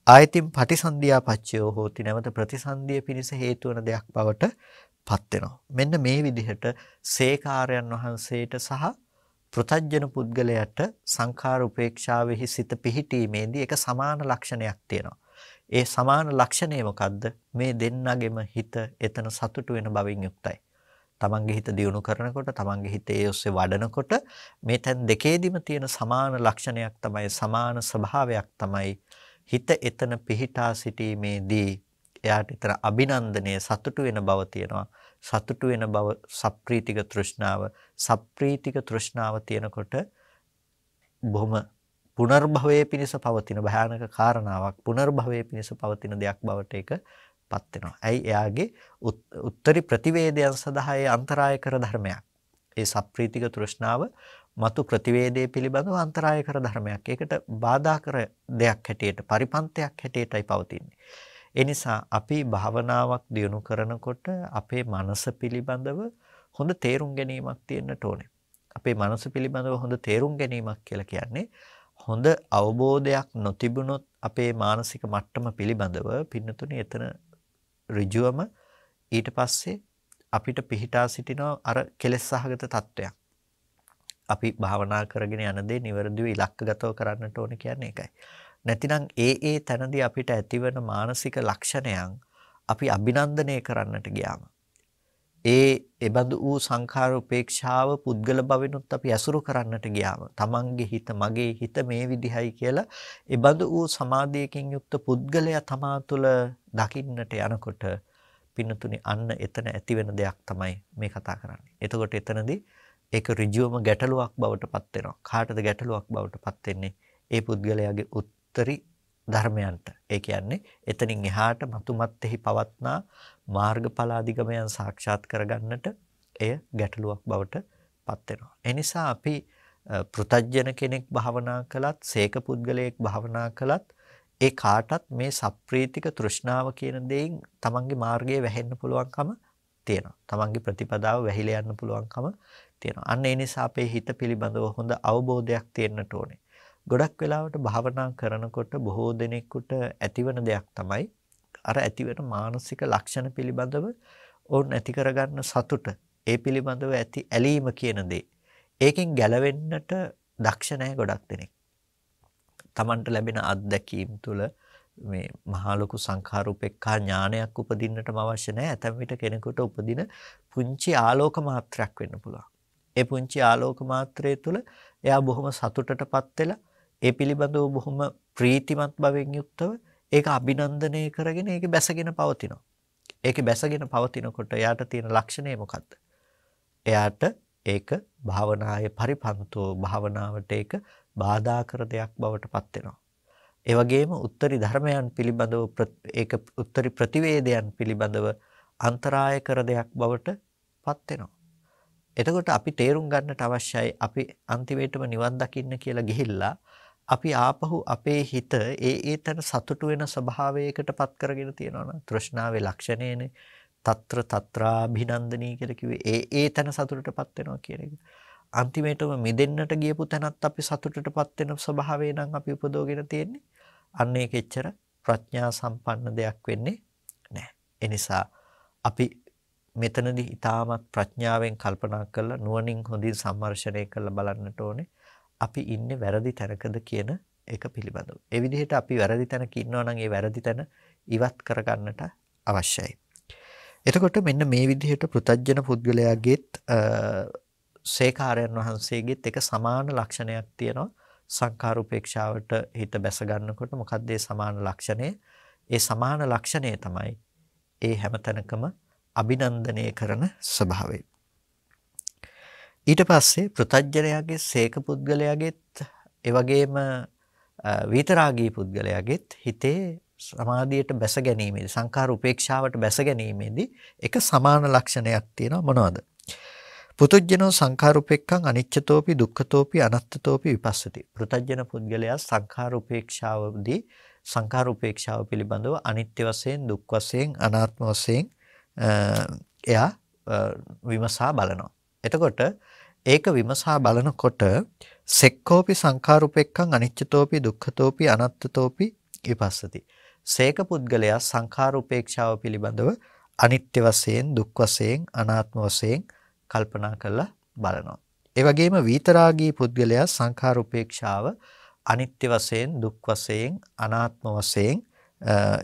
ආයතින් පටිසන්ධියා පච්චයෝ හෝති නැවත ප්‍රතිසන්ධිය පිණිස හේතු වන දෙයක් බවට පත් වෙනවා. මෙන්න මේ විදිහට සේකාරයන් වහන්සේට සහ පෘතජ්ජන පුද්ගලයාට සංඛාර උපේක්ෂාවෙහි සිත පිහිටීමේදී එක සමාන ලක්ෂණයක් තියෙනවා. ඒ සමාන ලක්ෂණය මොකද්ද? මේ දෙන්නගෙම හිත එතන සතුටු වෙන බවින් යුක්තයි. තමන්ගේ හිත දියුණු කරනකොට තමන්ගේ හිත ඒ ඔස්සේ වඩනකොට මේ තැන් දෙකේදීම තියෙන සමාන ලක්ෂණයක් තමයි සමාන ස්වභාවයක් තමයි හිත එතන පිහිටා සිටීමේදී එයාට ඊතර අභිනන්දනයේ සතුටු වෙන බව තියෙනවා. සතුටු වෙන බව සප්‍රීතික තෘෂ්ණාව තියෙනකොට බොහොම පුනර්භවයේ පිණිස පවතින භයානක කාරණාවක් පුනර්භවයේ පිණිස පවතින දෙයක් බවට ඒක පත් වෙනවා. ඇයි එයාගේ උත්තරී ප්‍රතිවේදයන් සඳහා ඒ අන්තරාය කර ධර්මයක්. ඒ සප්‍රීතික තෘෂ්ණාව මතු ප්‍රතිවේදයේ පිළිබඳව අන්තරාය කර ධර්මයක්. ඒකට බාධා කර දෙයක් හැටියට පරිපන්තයක් හැටියටයි පවතින්නේ. ඒ නිසා අපි භාවනාවක් දියුණු කරනකොට අපේ මනස පිළිබඳව හොඳ තේරුම් ගැනීමක් තියෙන්නට ඕනේ. අපේ මනස පිළිබඳව හොඳ තේරුම් ගැනීමක් කියලා කියන්නේ හොඳ අවබෝධයක් නොතිබුණොත් අපේ මානසික මට්ටම පිළිබඳව පින්නතුනේ එතන ඍජුවම ඊට පස්සේ අපිට පිහිටා සිටින අර කෙලෙස් සහගත තත්වයක්. අපි භාවනා කරගෙන යන දේ නිවැරදිව ඉලක්කගතව කරන්නට ඕනේ කියන්නේ ඒකයි. නැතිනම් ඒ තැනදී අපිට ඇතිවන මානසික ලක්ෂණයන් අපි අභිනන්දනය කරන්නට ගියාම එබඳු වූ සංඛාර උපේක්ෂාව පුද්ගල භවෙනුත් අපි ඇසුරු කරන්නට ගියාම තමන්ගේ හිත මගේ හිත මේ විදිහයි කියලා එබඳු වූ සමාධියකින් යුක්ත පුද්ගලයා තමා තුළ දකින්නට යනකොට පින්නතුනි අන්න එතන ඇති වෙන දෙයක් තමයි මේ කතා කරන්නේ. එතකොට එතනදී ඒක ඍජුවම ගැටලුවක් බවට පත් වෙනවා. කාටද ගැටලුවක් බවට පත් වෙන්නේ? ඒ පුද්ගලයාගේ උත්තරී ධර්මයන්ට. ඒ කියන්නේ එතනින් එහාට මතුමත්ෙහි පවත්නා මාර්ගඵල අධිගමයන් සාක්ෂාත් කරගන්නට එය ගැටලුවක් බවට පත් වෙනවා. ඒ නිසා අපි පෘතජ්ජන කෙනෙක් භාවනා කළත්, සේක පුද්ගලයෙක් භාවනා කළත් ඒ කාටත් මේ සප්‍රීතික තෘෂ්ණාව කියන දෙයින් තමන්ගේ මාර්ගයේ වැහෙන්න පුළුවන්කම තියෙනවා. තමන්ගේ ප්‍රතිපදාව වැහිලා යන්න පුළුවන්කම තියෙනවා. අන්න ඒ නිසා අපේ හිත පිළිබඳව හොඳ අවබෝධයක් තියෙන්නට ඕනේ. ගොඩක් වෙලාවට භාවනා කරනකොට බොහෝ දෙනෙකුට ඇතිවන දෙයක් තමයි අර ඇතිවන මානසික ලක්ෂණ පිළිබඳව ඕන් ඇති කරගන්න සතුට. ඒ පිළිබඳව ඇති ඇලීම කියන දේ. ඒකෙන් ගැලවෙන්නට දක්ෂ නැහැ ගොඩක් දෙනෙක්. Tamanට ලැබෙන අත්දැකීම් තුළ මේ මහා ලොකු සංඛාරූපේක්ඛා ඥානයක් උපදින්නටම අවශ්‍ය නැහැ. ඇතැම් විට කෙනෙකුට උපදින පුංචි ආලෝක මාත්‍රයක් වෙන්න පුළුවන්. ඒ පුංචි ආලෝක මාත්‍රය තුළ එයා බොහොම සතුටටපත් වෙලා ඒ පිළිබඳව බොහොම ප්‍රීතිමත් භවෙන් යුක්තව ඒක අභිනන්දනය කරගෙන ඒකේ බැසගෙන පවතිනවා. ඒකේ බැසගෙන පවතිනකොට එයාට තියෙන ලක්ෂණය මොකක්ද? එයාට ඒක භාවනායේ පරිපන්තෝ භාවනාවට ඒක බාධා කර දෙයක් බවට පත් වෙනවා. ඒ වගේම උත්තරී ධර්මයන් පිළිබඳව ඒක උත්තරී ප්‍රතිවේදයන් පිළිබඳව අන්තරාය කර දෙයක් බවට පත් වෙනවා. එතකොට අපි තේරුම් ගන්නට අවශ්‍යයි අපි අන්තිමේටම නිවන් දකින්න කියලා ගිහිල්ලා අපි ආපහු අපේ හිත ඒ තන සතුටු වෙන ස්වභාවයකටපත් කරගෙන තියනවා නම් තෘෂ්ණාවේ ලක්ෂණයනේ తත්‍ර తත්‍රාභිනන්දනී කියලා කිව්වේ ඒ තන සතුටටපත් වෙනවා කියන එක. අන්තිමේටම මිදෙන්නට ගියපු තැනත් අපි සතුටටපත් වෙන ස්වභාවය නම් අපි උපදවගෙන තියෙන්නේ. අන්න ඒක එච්චර ප්‍රඥා සම්පන්න දෙයක් වෙන්නේ නැහැ. ඒ නිසා අපි මෙතනදී ඊටමත් ප්‍රඥාවෙන් කල්පනා කරලා නුවණින් හොඳින් සම්මර්ෂණය කරලා බලන්නට ඕනේ. අපි ඉන්නේ වැරදි තැනකද කියන එක පිළිබඳව. ඒ විදිහට අපි වැරදි තැනක ඉන්නවා නම් ඒ වැරදි තැන ඉවත් කරගන්නට අවශ්‍යයි. එතකොට මෙන්න මේ විදිහට පෘතජ්ජන පුද්ගලයාගේත් සේකාරයන් වහන්සේගෙත් එක සමාන ලක්ෂණයක් තියෙනවා. සංඛාර උපේක්ෂාවට හිත බැස ගන්නකොට මොකක්ද ඒ සමාන ලක්ෂණය? ඒ සමාන ලක්ෂණය තමයි ඒ හැමතැනකම අභිනන්දනය කරන ස්වභාවය. ඊට පස්සේ පෘථග්ජනයාගේ සේක පුද්ගලයාගෙත් ඒ වගේම විතරාගී පුද්ගලයාගෙත් හිතේ සමාධියට බැස ගැනීමේදී සංඛාර උපේක්ෂාවට බැස ගැනීමේදී එක සමාන ලක්ෂණයක් තියෙනවා මොනවද? පුතුජ්ජනෝ සංඛාරුපෙක්ඛං අනිච්චතෝපි දුක්ඛතෝපි අනත්තතෝපි විපස්සති. පෘථග්ජන පුද්ගලයා සංඛාරුපේක්ෂාවදී සංඛාරුපේක්ෂාව පිළිබඳව අනිත්‍ය වශයෙන් දුක් වශයෙන් අනාත්ම වශයෙන් එයා විමසා බලනවා. එතකොට ඒක විමසා බලනකොට සෙක්කෝපි සංඛාරුපෙක්ඛං අනිච්චතෝපි දුක්ඛතෝපි අනත්තතෝපි විපස්සති. සේක පුද්ගලයා සංඛාරුපේක්ෂාව පිළිබඳව අනිත්‍ය වශයෙන් දුක් වශයෙන් අනාත්ම වශයෙන් කල්පනා කරලා බලනවා. ඒ වගේම විතරාගී පුද්ගලයා සංඛාර උපේක්ෂාව අනිත්‍ය වශයෙන් දුක් වශයෙන් අනාත්ම වශයෙන්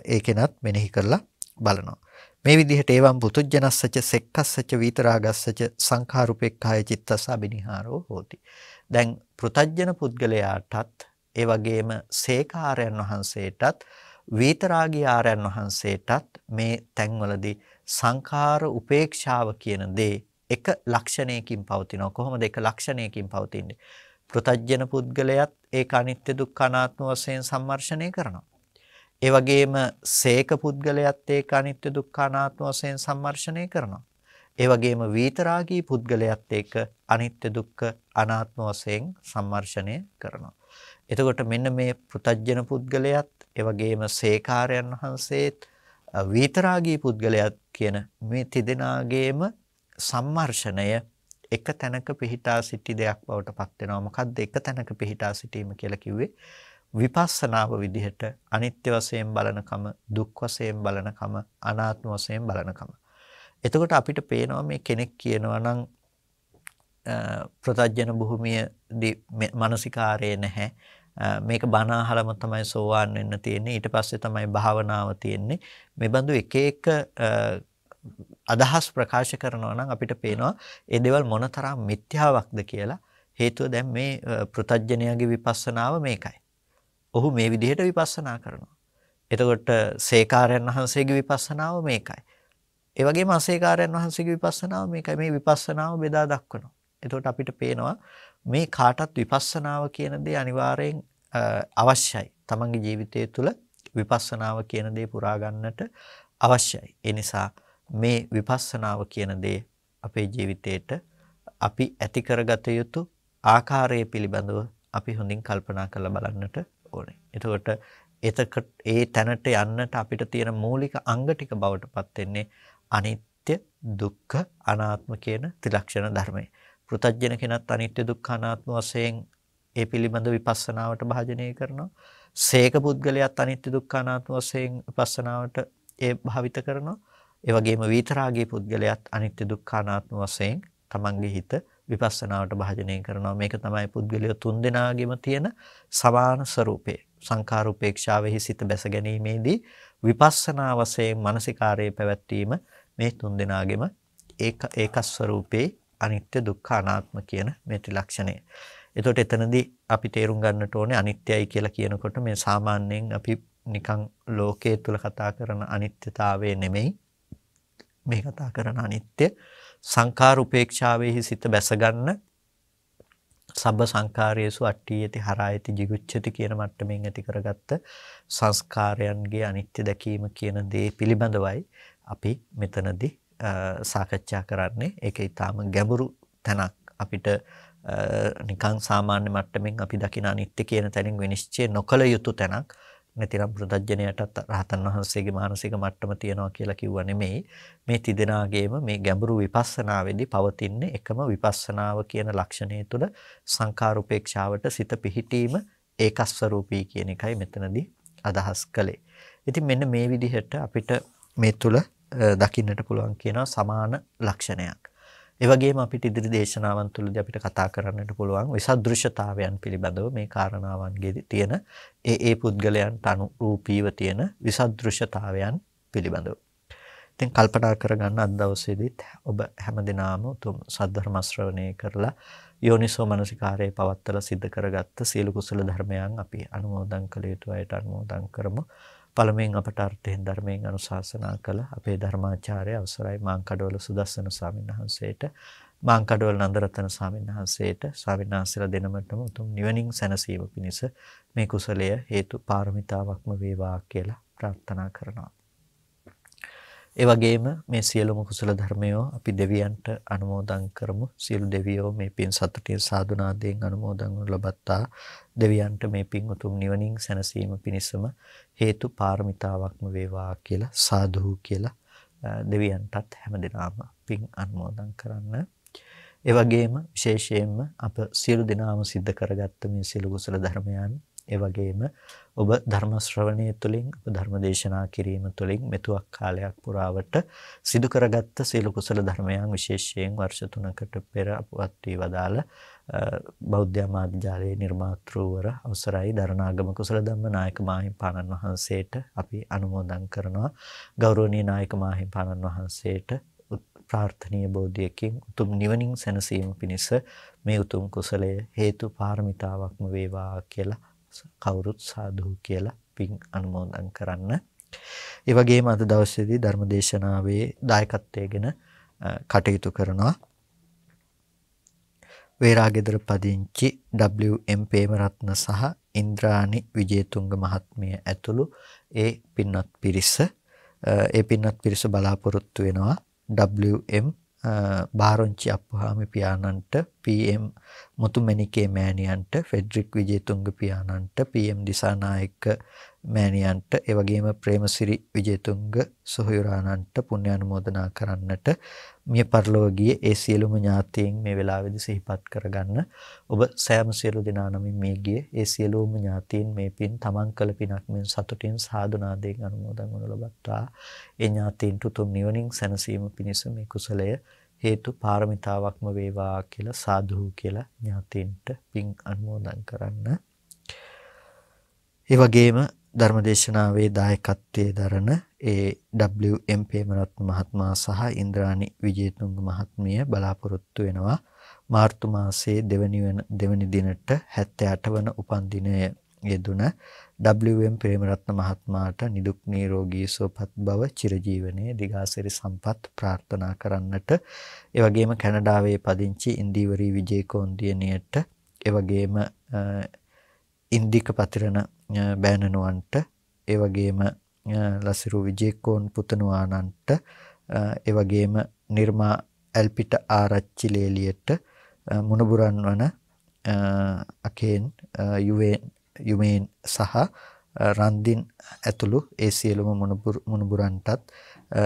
ඒකෙනත් මෙනෙහි කරලා බලනවා. මේ විදිහට ඒවම් පුතුජනස්සච සෙක්කස්සච විතරාගස්සච සංඛාර උපේක්ඛාය චිත්තස්ස අබිනිහාරෝ හෝති. දැන් පෘතජ්ජන පුද්ගලයාටත් ඒ වගේම සේකාරයන් වහන්සේටත් විතරාගී ආරයන් වහන්සේටත් මේ තැන්වලදී සංඛාර උපේක්ෂාව කියන දේ එක ලක්ෂණයකින් පවතිනවා. කොහොමද එක ලක්ෂණයකින් පවතින්නේ? පෘථග්ජන පුද්ගලයාත් ඒක අනිත්‍ය දුක්ඛ අනාත්ම වශයෙන් සම්මර්ෂණය කරනවා. ඒ වගේම සේක පුද්ගලයාත් ඒක අනිත්‍ය දුක්ඛ අනාත්ම වශයෙන් සම්මර්ෂණය කරනවා. ඒ වගේම විතරාගී පුද්ගලයාත් ඒක අනිත්‍ය දුක්ඛ අනාත්ම වශයෙන් සම්මර්ෂණය කරනවා. එතකොට මෙන්න මේ පෘථග්ජන පුද්ගලයාත් ඒ වගේම සේකාරයන් වහන්සේත් විතරාගී පුද්ගලයාත් කියන මේ තිදෙනාගේම සම්මර්ෂණය එක තැනක පිහිටා සිටි දෙයක් බවට පත් වෙනවා. මොකද්ද එක තැනක පිහිටා සිටීම කියලා කිව්වේ? විපස්සනාව විදිහට අනිත්‍ය වශයෙන් බලනකම, දුක් වශයෙන් බලනකම, අනාත්ම වශයෙන් බලනකම. එතකොට අපිට පේනවා මේ කෙනෙක් කියනවා නම් ප්‍රත්‍යජන භූමියදී මානසිකාරය නැහැ. මේක බණ අහලම තමයි සෝවාන් වෙන්න තියෙන්නේ. ඊට පස්සේ තමයි භාවනාව තියෙන්නේ. මේ බඳු එක එක අදහස් ප්‍රකාශ කරනවා නම් අපිට පේනවා ඒ දේවල් මොනතරම් මිත්‍යාවක්ද කියලා. හේතුව දැන් මේ පෘථග්ජනයාගේ විපස්සනාව මේකයි. ඔහු මේ විදිහට විපස්සනා කරනවා. එතකොට සේකාරයන් වහන්සේගේ විපස්සනාව මේකයි. ඒ වගේම අසේකාරයන් වහන්සේගේ විපස්සනාව මේකයි. මේ විපස්සනාව බෙදා දක්වනවා. එතකොට අපිට පේනවා මේ කාටත් විපස්සනාව කියන දේ අනිවාර්යෙන් අවශ්‍යයි. තමන්ගේ ජීවිතය තුළ විපස්සනාව කියන දේ පුරා ගන්නට අවශ්‍යයි. ඒ නිසා මේ විපස්සනාව කියන දේ අපේ ජීවිතේට අපි ඇති කරගත යුතු ආකාරය පිළිබඳව අපි හොඳින් කල්පනා කරලා බලන්නට ඕනේ. එතකොට ඒ තැනට යන්නට අපිට තියෙන මූලික අංග ටික බවට පත් වෙන්නේ අනිත්‍ය, දුක්ඛ, අනාත්ම කියන ත්‍රිලක්ෂණ ධර්මය. පෘථග්ජන කෙනත් අනිත්‍ය, දුක්ඛ, අනාත්ම වශයෙන් ඒ පිළිබඳ විපස්සනාවට භාජනය කරනවා. සේක පුද්ගලයාත් අනිත්‍ය, දුක්ඛ, අනාත්ම වශයෙන් විපස්සනාවට ඒ භාවිත කරනවා. ඒ වගේම විතරාගී පුද්ගලයාත් අනිත්‍ය දුක්ඛ අනාත්ම වශයෙන් තමන්ගේ හිත විපස්සනාවට භාජනය කරනවා. මේක තමයි පුද්ගලයෝ තුන්දෙනාගෙම තියෙන සමාන ස්වરૂපය. සංඛාර උපේක්ෂාවෙහි සිත බැස ගැනීමේදී විපස්සනා වශයෙන් මානසිකාරයේ පැවැත්වීම මේ තුන්දෙනාගෙම ඒක ස්වરૂපේ අනිත්‍ය දුක්ඛ අනාත්ම කියන මේ ත්‍රිලක්ෂණය. එතකොට එතනදී අපි තේරුම් ගන්නට ඕනේ අනිත්‍යයි කියලා කියනකොට මේ සාමාන්‍යයෙන් අපි නිකන් ලෝකයේ තුල කතා කරන අනිත්‍යතාවය නෙමෙයි. මේ කතා කරන අනිත්‍ය සංඛාර උපේක්ෂාවෙහි සිත බැස ගන්න සබ්බ සංඛාරයේසු අට්ඨියති හරායති jigucchati කියන මට්ටමින් ඇති කරගත්ත සංස්කාරයන්ගේ අනිත්‍ය දැකීම කියන දේ පිළිබඳවයි අපි මෙතනදී සාකච්ඡා කරන්නේ. ඒක ඊටාම ගැඹුරු තැනක්. අපිට නිකන් සාමාන්‍ය මට්ටමින් අපි දකින අනිත්‍ය කියන තැනින් විනිශ්චය නොකළ යුතු තැනක්. නැතිනම් පෘථග්ජනයටත් රහතන් වහන්සේගේ මානසික මට්ටම තියනවා කියලා කිව්වා නෙමෙයි. මේ තිදෙනාගේම මේ ගැඹුරු විපස්සනාවේදී පවතින්නේ එකම විපස්සනාව කියන ලක්ෂණය තුළ සංඛාර උපේක්ෂාවට සිත පිහිටීම ඒකස්වරූපී කියන එකයි මෙතනදී අදහස් කළේ. ඉතින් මෙන්න මේ විදිහට අපිට මේ තුළ දකින්නට පුළුවන් කියනවා සමාන ලක්ෂණයක්. ඒ වගේම අපිට ඉදිරි දේශනාවන් තුළදී අපිට කතා කරන්නට පුළුවන් විසදෘශතාවයන් පිළිබඳව මේ කාරණාවන්ගේ තියෙන ඒ පුද්ගලයන්ට අනුරූපීව තියෙන විසදෘශතාවයන් පිළිබඳව. ඉතින් කල්පනා කරගන්න අද දවසේදීත් ඔබ හැමදිනාම උතුම් සද්ධර්ම ශ්‍රවණය කරලා යෝනිසෝ මනසිකාරයේ පවත්තලා සිද්ධ කරගත්ත සියලු කුසල ධර්මයන් අපි අනුමෝදන් කළ යුතු අයට අනුමෝදන් කරමු. පළමුවෙන් අපට අර්ථයෙන් ධර්මයෙන් අනුශාසනා කළ අපේ ධර්මාචාර්ය අවසරයි මාංකඩවල සුදස්සන ස්වාමීන් වහන්සේට මාංකඩවල නන්දරතන ස්වාමීන් වහන්සේට ස්වාමීන් වහන්සේලා දෙනමටම උතුම් නිවනින් සැනසීම පිණිස මේ කුසලය හේතු පාරමිතාවක්ම වේවා කියලා ප්‍රාර්ථනා කරනවා. ඒ වගේම මේ සියලුම කුසල ධර්මයෝ අපි දෙවියන්ට අනුමෝදන් කරමු. සියලු දෙවියෝ මේ පින් සතුටින් සාදුනාදයෙන් අනුමෝදන් වනු ලබත්තා. දෙවියන්ට මේ පින් උතුම් නිවනින් සැනසීම පිණිසම හේතු පාරමිතාවක්ම වේවා කියලා සාදු කියලා දෙවියන්ටත් හැමදෙනාම පින් අනුමෝදන් කරන්න. ඒ වගේම විශේෂයෙන්ම අප සියලු දෙනාම සිද්ධ කරගත්ත මේ සියලු කුසල ධර්මයන් ඒ වගේම ඔබ ධර්ම ශ්‍රවණය තුළින් ඔබ ධර්ම දේශනා කිරීම තුළින් මෙතුවක් කාලයක් පුරාවට සිදු කරගත්ත සියලු කුසල ධර්මයන් විශේෂයෙන් වර්ෂ 3කට පෙර අපවත් වී වදාළ බෞද්ධ ආමාත්‍යාලයේ නිර්මාතෘවර අවසරයි දරණාගම කුසල ධම්ම නායක මාහිම්පාණන් වහන්සේට අපි අනුමෝදන් කරනවා. ගෞරවනීය නායක මාහිම්පාණන් වහන්සේට ප්‍රාර්ථනීය බෝධියකින් උතුම් නිවනින් සැනසීම පිණිස මේ උතුම් කුසලය හේතු පාරමිතාවක්ම වේවා කියලා කවුරුත් සාදු කියලා පින් අනුමෝදන් කරන්න. ඒ වගේම අද දවසේදී ධර්මදේශනාවේ දායකත්වයෙන් කටයුතු කරනවා වේරාගෙදර පදිංචි WM ප්‍රේමරත්න සහ ඉන්ද්‍රානි විජේතුංග මහත්මිය ඇතුළු ඒ පින්වත් පිරිස බලාපොරොත්තු වෙනවා WM බාරොන්චි අප්පුහාමි පියාණන්ට PM මුතුමැණිකේ මෑණියන්ට ෆෙඩරික් විජේතුංග පියාණන්ට PM දිසානායක මෑණියන්ට ඒ වගේම ප්‍රේමසිරි විජේතුංග සොහොයුරාණන්ට පුණ්‍යානුමෝදනා කරන්නට මිය පරලොව ගියේ ඒ සියලුම ඥාතීන් මේ වෙලාවේදී සිහිපත් කරගන්න. ඔබ සෑම සියලු දෙනා නමින් මේ ගියේ ඒ සියලුම ඥාතීන් මේ පින් තමන් කළ පිනක් මෙන් සතුටින් සාදුනාදයෙන් අනුමෝදන් වනු ලබත්තා. ඒ ඥාතීන්ට උතුම් නිවනින් සැනසීම පිණිස මේ කුසලය හේතු පාරමිතාවක්ම වේවා කියලා සාදු කියලා ඥාතීන්ට පින් අනුමෝදන් කරන්න. ඒ වගේම ධර්මදේශනාවේ දායකත්වයේ දරන ඒ WM ප්‍රේමරත්න මහත්මයා සහ ඉන්ද්‍රානි විජේතුංග මහත්මිය බලාපොරොත්තු වෙනවා මාර්තු මාසයේ දෙවැනි දිනට 78 වන උපන්දිනය යෙදුන WM ප්‍රේමරත්න මහත්මයාට නිදුක් නිරෝගී සුවපත් බව චිරජීවනයේ දිගාසිරි සම්පත් ප්‍රාර්ථනා කරන්නට. ඒ වගේම කැනඩාවේ පදිංචි ඉන්දිවරි විජේකෝන්දියනියට ඒ වගේම ඉන්දික පතිරණ බෑනනුවන්ට ඒ වගේම ලසිරු විජේකෝන් පුතණුවාණන්ට ඒ වගේම නිර්මා ඇල්පිට ආරච්චි ලේලියට මුණුබුරන් වන අකේන් යුමේන් සහ රන්දින් ඇතුළු ඒ සියලුම මුණුබුරන්ටත්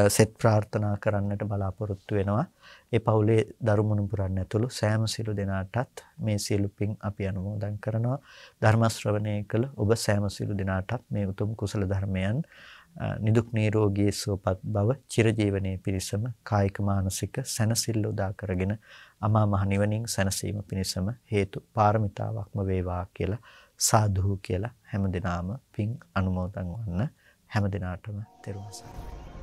සෙත් ප්‍රාර්ථනා කරන්නට බලාපොරොත්තු වෙනවා. ඒ පවුලේ දරු මුණුබුරන් ඇතුළු සෑම සියලු දෙනාටත් මේ සියලු පින් අපි අනුමෝදන් කරනවා. ධර්ම ශ්‍රවණය කළ ඔබ සෑම සියලු දෙනාටත් මේ උතුම් කුසල ධර්මයන් නිදුක් නිරෝගී සුවපත් බව චිරජීවනයේ පිරිසම කායික මානසික සැනසෙල්ල උදා කරගෙන අමා මහ නිවනින් සැනසීම පිණිසම හේතු පාරමිතාවක්ම වේවා කියලා සාදු කියලා හැමදිනාම පින් අනුමෝදන් වන්න. හැමදිනාටම තෙරුවන් සරණයි.